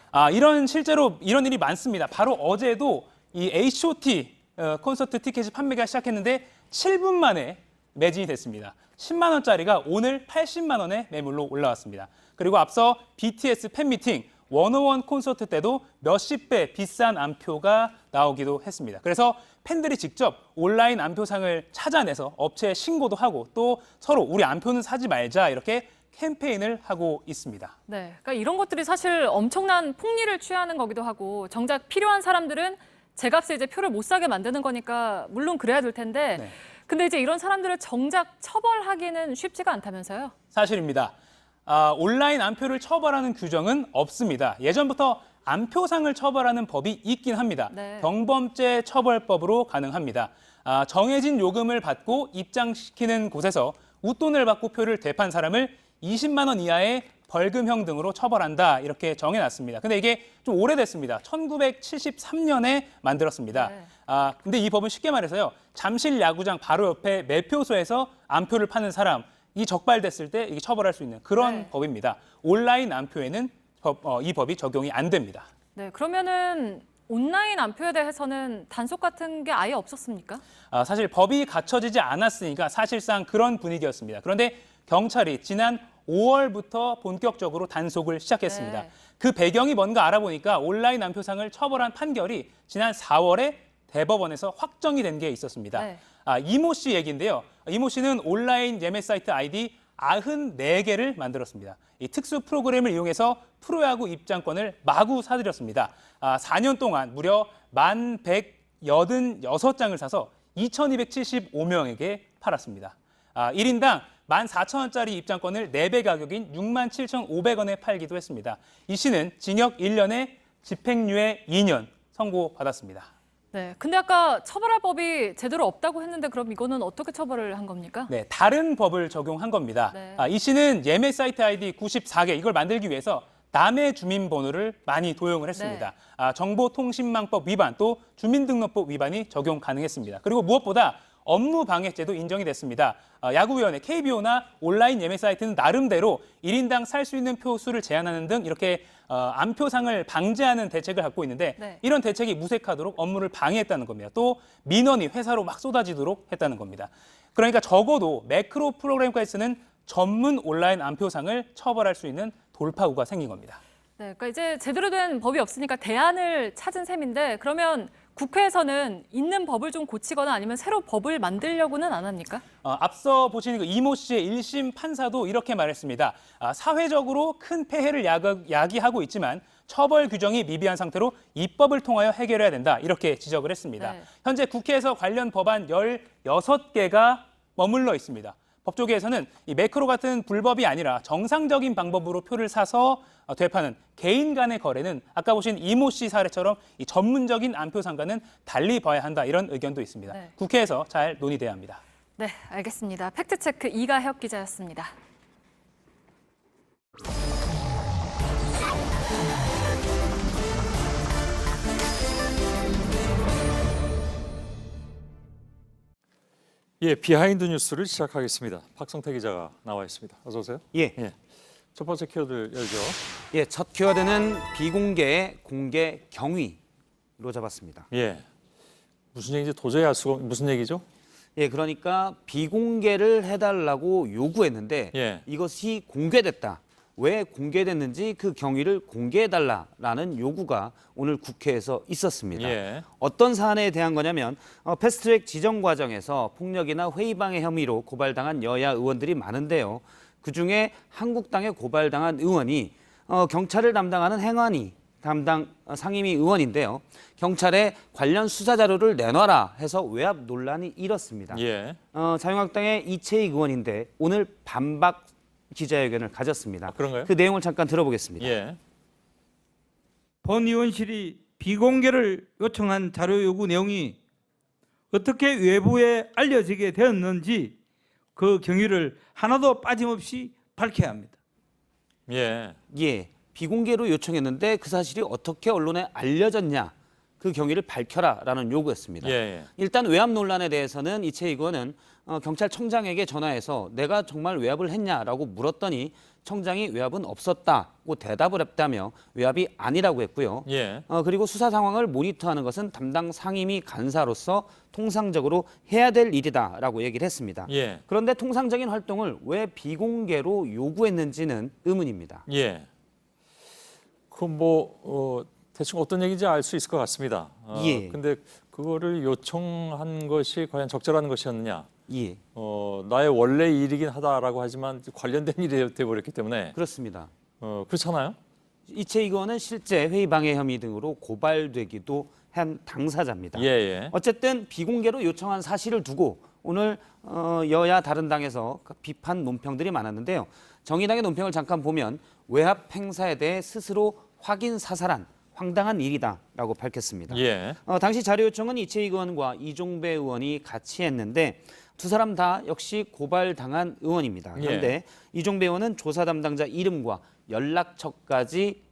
실제로 이런 일이 많습니다. 바로 어제도 이 H.O.T 콘서트 티켓이 판매가 시작했는데 7분 만에 매진이 됐습니다. 10만 원짜리가 오늘 80만 원의 매물로 올라왔습니다. 그리고 앞서 BTS 팬미팅 101 콘서트 때도 몇십 배 비싼 안표가 나오기도 했습니다. 그래서 팬들이 직접 온라인 안표상을 찾아내서 업체에 신고도 하고 또 서로 우리 안표는 사지 말자 이렇게 캠페인을 하고 있습니다. 네, 그러니까 이런 것들이 사실 엄청난 폭리를 취하는 거기도 하고 정작 필요한 사람들은 제값에 이제 표를 못 사게 만드는 거니까 물론 그래야 될 텐데 네. 근데 이제 이런 사람들을 정작 처벌하기는 쉽지가 않다면서요? 사실입니다. 온라인 안표를 처벌하는 규정은 없습니다. 예전부터 안표상을 처벌하는 법이 있긴 합니다. 네. 병범죄 처벌법으로 가능합니다. 정해진 요금을 받고 입장시키는 곳에서 웃돈을 받고 표를 되판 사람을 20만 원 이하의 벌금형 등으로 처벌한다 이렇게 정해놨습니다. 근데 이게 좀 오래됐습니다. 1973년에 만들었습니다. 네. 근데 이 법은 쉽게 말해서요. 잠실 야구장 바로 옆에 매표소에서 안표를 파는 사람 이 적발됐을 때 이게 처벌할 수 있는 그런 네. 법입니다. 온라인 안표에는 이 법이 적용이 안 됩니다. 네, 그러면은 온라인 안표에 대해서는 단속 같은 게 아예 없었습니까? 사실 법이 갖춰지지 않았으니까 사실상 그런 분위기였습니다. 그런데 경찰이 지난 5월부터 본격적으로 단속을 시작했습니다. 네. 그 배경이 뭔가 알아보니까 온라인 안표상을 처벌한 판결이 지난 4월에 대법원에서 확정이 된 게 있었습니다. 네. 이모 씨 얘기인데요. 이모 씨는 온라인 예매 사이트 아이디 94개를 만들었습니다. 이 특수 프로그램을 이용해서 프로야구 입장권을 마구 사들였습니다. 4년 동안 무려 1,186장을 사서 2,275명에게 팔았습니다. 1인당 14,000원짜리 입장권을 4배 가격인 67,500원에 팔기도 했습니다. 이 씨는 징역 1년에 집행유예 2년 선고받았습니다. 네, 근데 아까 처벌할 법이 제대로 없다고 했는데 그럼 이거는 어떻게 처벌을 한 겁니까? 네, 다른 법을 적용한 겁니다. 네. 이 씨는 예매 사이트 아이디 94개 이걸 만들기 위해서 남의 주민번호를 많이 도용을 했습니다. 정보통신망법 위반 또 주민등록법 위반이 적용 가능했습니다. 그리고 무엇보다 업무방해죄도 인정이 됐습니다. 야구위원회 KBO나 온라인 예매 사이트는 나름대로 1인당 살 수 있는 표 수를 제한하는 등 이렇게 안표상을 방지하는 대책을 갖고 있는데 네. 이런 대책이 무색하도록 업무를 방해했다는 겁니다. 또 민원이 회사로 막 쏟아지도록 했다는 겁니다. 그러니까 적어도 매크로 프로그램까지 쓰는 전문 온라인 안표상을 처벌할 수 있는 돌파구가 생긴 겁니다. 네, 그러니까 이제 제대로 된 법이 없으니까 대안을 찾은 셈인데 그러면 국회에서는 있는 법을 좀 고치거나 아니면 새로 법을 만들려고는 안 합니까? 앞서 보신 그 이모 씨의 1심 판사도 이렇게 말했습니다. 사회적으로 큰 폐해를 야기하고 있지만 처벌 규정이 미비한 상태로 입법을 통하여 해결해야 된다. 이렇게 지적을 했습니다. 네. 현재 국회에서 관련 법안 16개가 머물러 있습니다. 법조계에서는 이 매크로 같은 불법이 아니라 정상적인 방법으로 표를 사서 되파는 개인 간의 거래는 아까 보신 이모 씨 사례처럼 이 전문적인 안표상과는 달리 봐야 한다 이런 의견도 있습니다. 네. 국회에서 잘 논의돼야 합니다. 네, 알겠습니다. 팩트체크 이가혁 기자였습니다. 예, 비하인드 뉴스를 시작하겠습니다. 박성태 기자가 나와 있습니다. 어서 오세요. 예. 첫 번째 키워드 열죠. 예, 첫 키워드는 비공개, 공개, 경위로 잡았습니다. 예. 무슨 얘기인지 도저히 알 수가 무슨 얘기죠? 예, 그러니까 비공개를 해달라고 요구했는데 예. 이것이 공개됐다. 왜 공개됐는지 그 경위를 공개해달라라는 요구가 오늘 국회에서 있었습니다. 예. 어떤 사안에 대한 거냐면 패스트트랙 지정 과정에서 폭력이나 회의방해 혐의로 고발당한 여야 의원들이 많은데요. 그중에 한국당에 고발당한 의원이 경찰을 담당하는 행안위 담당 상임위 의원인데요. 경찰에 관련 수사 자료를 내놔라 해서 외압 논란이 일었습니다. 예. 자유한국당의 이채익 의원인데 오늘 반박 기자회견을 가졌습니다. 그런가요? 그 내용을 잠깐 들어보겠습니다. 예. 본 의원실이 비공개를 요청한 자료 요구 내용이 어떻게 외부에 알려지게 되었는지 그 경위를 하나도 빠짐없이 밝혀야 합니다. 예. 예, 비공개로 요청했는데 그 사실이 어떻게 언론에 알려졌냐, 그 경위를 밝혀라라는 요구였습니다. 예. 일단 외압 논란에 대해서는 이채익 의원은 경찰청장에게 전화해서 내가 정말 외압을 했냐라고 물었더니 청장이 외압은 없었다고 대답을 했다며 외압이 아니라고 했고요. 예. 그리고 수사 상황을 모니터하는 것은 담당 상임위 간사로서 통상적으로 해야 될 일이다라고 얘기를 했습니다. 예. 그런데 통상적인 활동을 왜 비공개로 요구했는지는 의문입니다. 예. 그럼 뭐 대충 어떤 얘기인지 알 수 있을 것 같습니다. 예. 근데 그거를 요청한 것이 과연 적절한 것이었느냐? 예. 나의 원래 일이긴 하다라고 하지만 관련된 일이 돼버렸기 때문에 그렇습니다. 그렇잖아요. 이채익 의원은 실제 회의 방해 혐의 등으로 고발되기도 한 당사자입니다. 예. 어쨌든 비공개로 요청한 사실을 두고 오늘 여야 다른 당에서 비판 논평들이 많았는데요. 정의당의 논평을 잠깐 보면 외압 행사에 대해 스스로 확인 사살한 황당한 일이다라고 밝혔습니다. 예. 당시 자료 요청은 이채익 의원과 이종배 의원이 같이 했는데 두 사람 다 역시 고발당한 의원입니다. 그런데 이종배 의원은 조사 담당자 이름과 연락처까지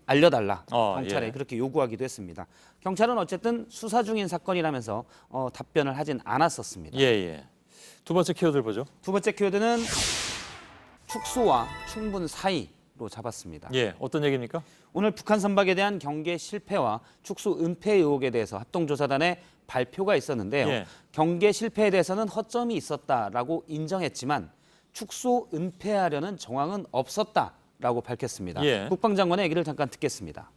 알려달라 경찰에 그렇게 요구하기도 했습니다. 경찰은 어쨌든 수사 중인 사건이라면서 답변을 하진 않았었습니다. 예. 두 번째 키워드를 보죠. 두 번째 키워드는 축소와 충분 사이로 잡았습니다. 예, 어떤 얘기입니까? 오늘 북한 선박에 대한 경계 실패와 축소 은폐 의혹에 대해서 합동조사단의 발표가 있었는데요. 예. 경계 실패에 대해서는 허점이 있었다라고 인정했지만 축소 은폐하려는 정황은 없었다라고 밝혔습니다. 예. 국방장관의 얘기를 잠깐 듣겠습니다.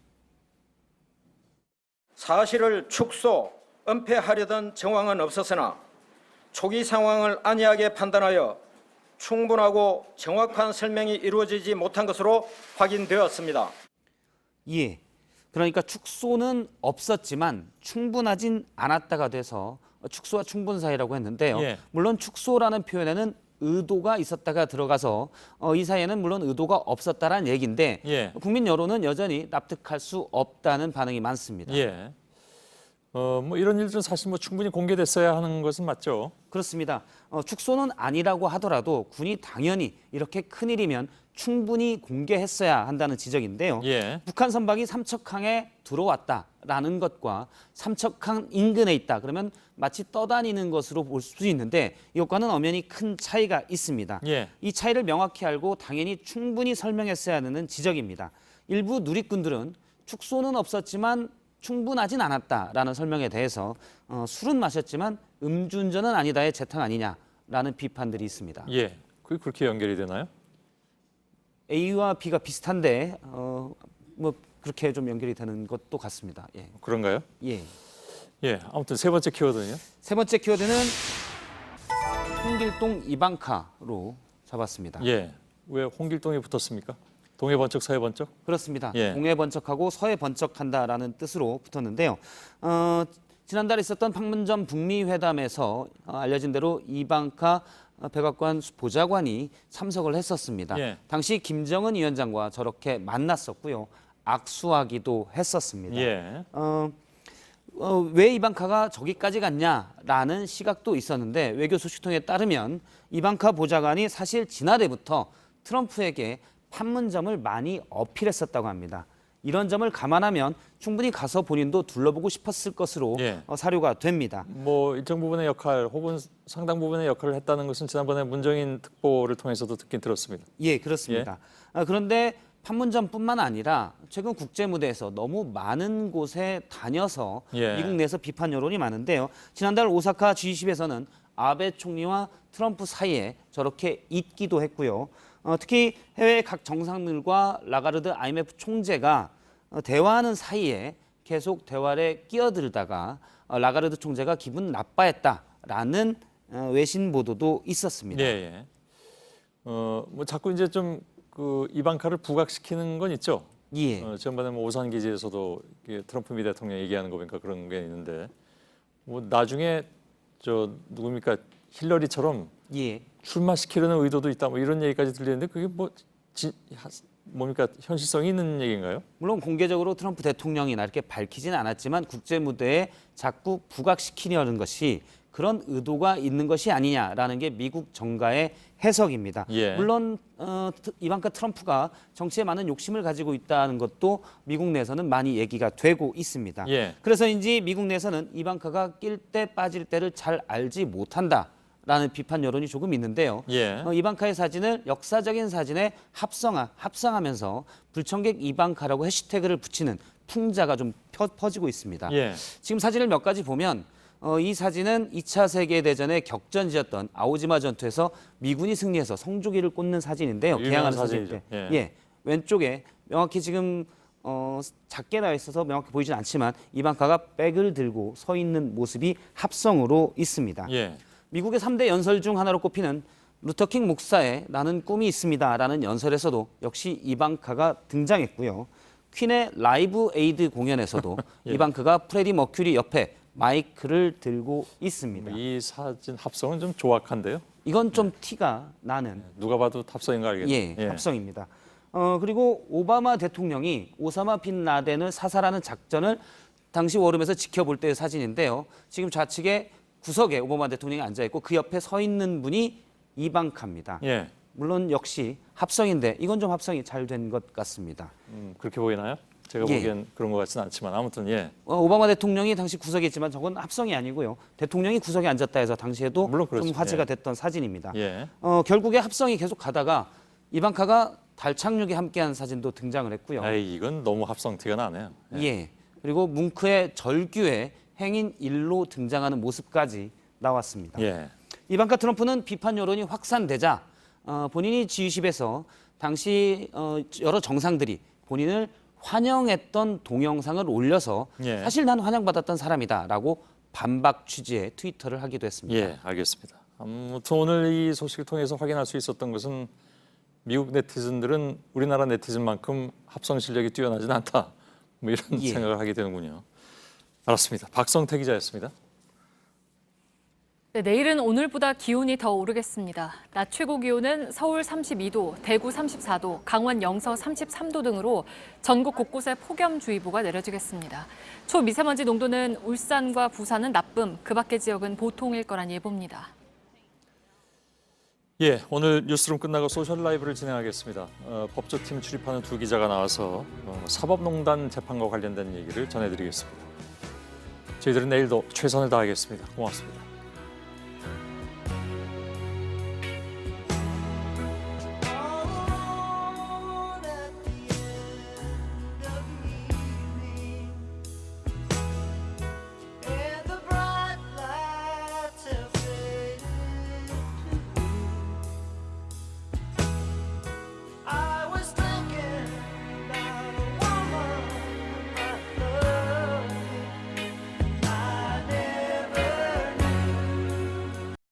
사실을 축소, 은폐하려던 정황은 없었으나 초기 상황을 안이하게 판단하여 충분하고 정확한 설명이 이루어지지 못한 것으로 확인되었습니다. 예, 그러니까 축소는 없었지만 충분하진 않았다가 돼서 축소와 충분 사이라고 했는데요. 예. 물론 축소라는 표현에는 의도가 있었다가 들어가서 이 사이에는 물론 의도가 없었다라는 얘기인데 예. 국민 여론은 여전히 납득할 수 없다는 반응이 많습니다. 예. 뭐 이런 일들은 사실 뭐 충분히 공개됐어야 하는 것은 맞죠. 그렇습니다. 축소는 아니라고 하더라도 군이 당연히 이렇게 큰 일이면 충분히 공개했어야 한다는 지적인데요. 예. 북한 선박이 삼척항에 들어왔다라는 것과 삼척항 인근에 있다. 그러면 마치 떠다니는 것으로 볼 수 있는데 이것과는 엄연히 큰 차이가 있습니다. 예. 이 차이를 명확히 알고 당연히 충분히 설명했어야 하는 지적입니다. 일부 누리꾼들은 축소는 없었지만 충분하진 않았다라는 설명에 대해서 술은 마셨지만 음주운전은 아니다의 재탕 아니냐라는 비판들이 있습니다. 예, 그게 그렇게 연결이 되나요? A와 B가 비슷한데 뭐 그렇게 좀 연결이 되는 것도 같습니다. 예. 그런가요? 예. 예, 아무튼 세 번째 키워드는요? 세 번째 키워드는 홍길동 이방카로 잡았습니다. 예, 왜 홍길동이 붙었습니까? 동해 번쩍, 서해 번쩍? 그렇습니다. 예. 동해 번쩍하고 서해 번쩍한다라는 뜻으로 붙었는데요. 지난달에 있었던 판문점 북미 회담에서 알려진 대로 이방카 백악관 보좌관이 참석을 했었습니다. 예. 당시 김정은 위원장과 저렇게 만났었고요. 악수하기도 했었습니다. 예. 왜 이방카가 저기까지 갔냐라는 시각도 있었는데 외교 소식통에 따르면 이방카 보좌관이 사실 지난해부터 트럼프에게 판문점을 많이 어필했었다고 합니다. 이런 점을 감안하면 충분히 가서 본인도 둘러보고 싶었을 것으로 예. 사료가 됩니다. 뭐 일정 부분의 역할 혹은 상당 부분의 역할을 했다는 것은 지난번에 문정인 특보를 통해서도 듣긴 들었습니다. 예, 그렇습니다. 그런데 판문점뿐만 아니라 최근 국제 무대에서 너무 많은 곳에 다녀서 예. 미국 내에서 비판 여론이 많은데요. 지난달 오사카 G20에서는 아베 총리와 트럼프 사이에 저렇게 있기도 했고요. 특히 해외 각 정상들과 라가르드 IMF 총재가 대화하는 사이에 계속 대화에 끼어들다가 라가르드 총재가 기분 나빠했다라는 외신 보도도 있었습니다. 예. 뭐 자꾸 이제 좀 그 이방카를 부각시키는 건 있죠. 예. 지난번에 뭐 오산 기지에서도 트럼프 미 대통령 얘기하는 거 보니까 그런 게 있는데 뭐 나중에 저 누굽니까 힐러리처럼 예. 출마시키려는 의도도 있다 뭐 이런 얘기까지 들리는데 그게 뭡니까 현실성이 있는 얘기인가요? 물론 공개적으로 트럼프 대통령이나 이렇게 밝히지는 않았지만 국제 무대에 자꾸 부각시키려는 것이 그런 의도가 있는 것이 아니냐라는 게 미국 정가의 해석입니다. 예. 물론 이방카 트럼프가 정치에 많은 욕심을 가지고 있다는 것도 미국 내에서는 많이 얘기가 되고 있습니다. 예. 그래서인지 미국 내에서는 이방카가 낄 때 빠질 때를 잘 알지 못한다라는 비판 여론이 조금 있는데요. 예. 이방카의 사진을 역사적인 사진에 합성하면서 불청객 이방카라고 해시태그를 붙이는 풍자가 좀 퍼지고 있습니다. 예. 지금 사진을 몇 가지 보면 이 사진은 2차 세계대전의 격전지였던 아오지마 전투에서 미군이 승리해서 성조기를 꽂는 사진인데요. 개항하는 사진인데. 예. 왼쪽에 명확히 지금 작게 나와 있어서 명확히 보이진 않지만 이방카가 백을 들고 서 있는 모습이 합성으로 있습니다. 예. 미국의 3대 연설 중 하나로 꼽히는 루터킹 목사의 나는 꿈이 있습니다라는 연설에서도 역시 이방카가 등장했고요. 퀸의 라이브 에이드 공연에서도 예. 이방카가 프레디 머큐리 옆에 마이크를 들고 있습니다. 이 사진 합성은 좀 조악한데요? 이건 좀 티가 나는. 누가 봐도 합성인 거 알겠네요. 예, 합성입니다. 그리고 오바마 대통령이 오사마 빈 라덴을 사살하는 작전을 당시 워룸에서 지켜볼 때의 사진인데요. 지금 좌측에 구석에 오바마 대통령이 앉아있고 그 옆에 서 있는 분이 이방카입니다. 예. 물론 역시 합성인데 이건 좀 합성이 잘 된 것 같습니다. 그렇게 보이나요? 제가 예. 보기엔 그런 것 같지는 않지만 아무튼 예. 오바마 대통령이 당시 구석에 있지만 저건 합성이 아니고요. 대통령이 구석에 앉았다 해서 당시에도 물론 좀 그렇죠. 화제가 예. 됐던 사진입니다. 예. 결국에 합성이 계속 가다가 이방카가 달 착륙에 함께한 사진도 등장을 했고요. 에이, 이건 너무 합성 티가 나네요. 예. 그리고 뭉크의 절규에 행인 1로 등장하는 모습까지 나왔습니다. 예. 이방카 트럼프는 비판 여론이 확산되자 본인이 지휘실에서 당시 여러 정상들이 본인을 환영했던 동영상을 올려서 예. 사실 난 환영받았던 사람이다라고 반박 취지의 트위터를 하기도 했습니다. 예, 알겠습니다. 아무튼 오늘 이 소식을 통해서 확인할 수 있었던 것은 미국 네티즌들은 우리나라 네티즌만큼 합성 실력이 뛰어나지는 않다. 뭐 이런 예. 생각을 하게 되는군요. 알았습니다. 박성태 기자였습니다. 네, 내일은 오늘보다 기온이 더 오르겠습니다. 낮 최고 기온은 서울 32도, 대구 34도, 강원 영서 33도 등으로 전국 곳곳에 폭염주의보가 내려지겠습니다. 초미세먼지 농도는 울산과 부산은 나쁨, 그 밖의 지역은 보통일 거란 예보입니다. 예, 오늘 뉴스룸 끝나고 소셜 라이브를 진행하겠습니다. 법조팀 출입하는 두 기자가 나와서 사법농단 재판과 관련된 얘기를 전해드리겠습니다. 저희들은 내일도 최선을 다하겠습니다. 고맙습니다.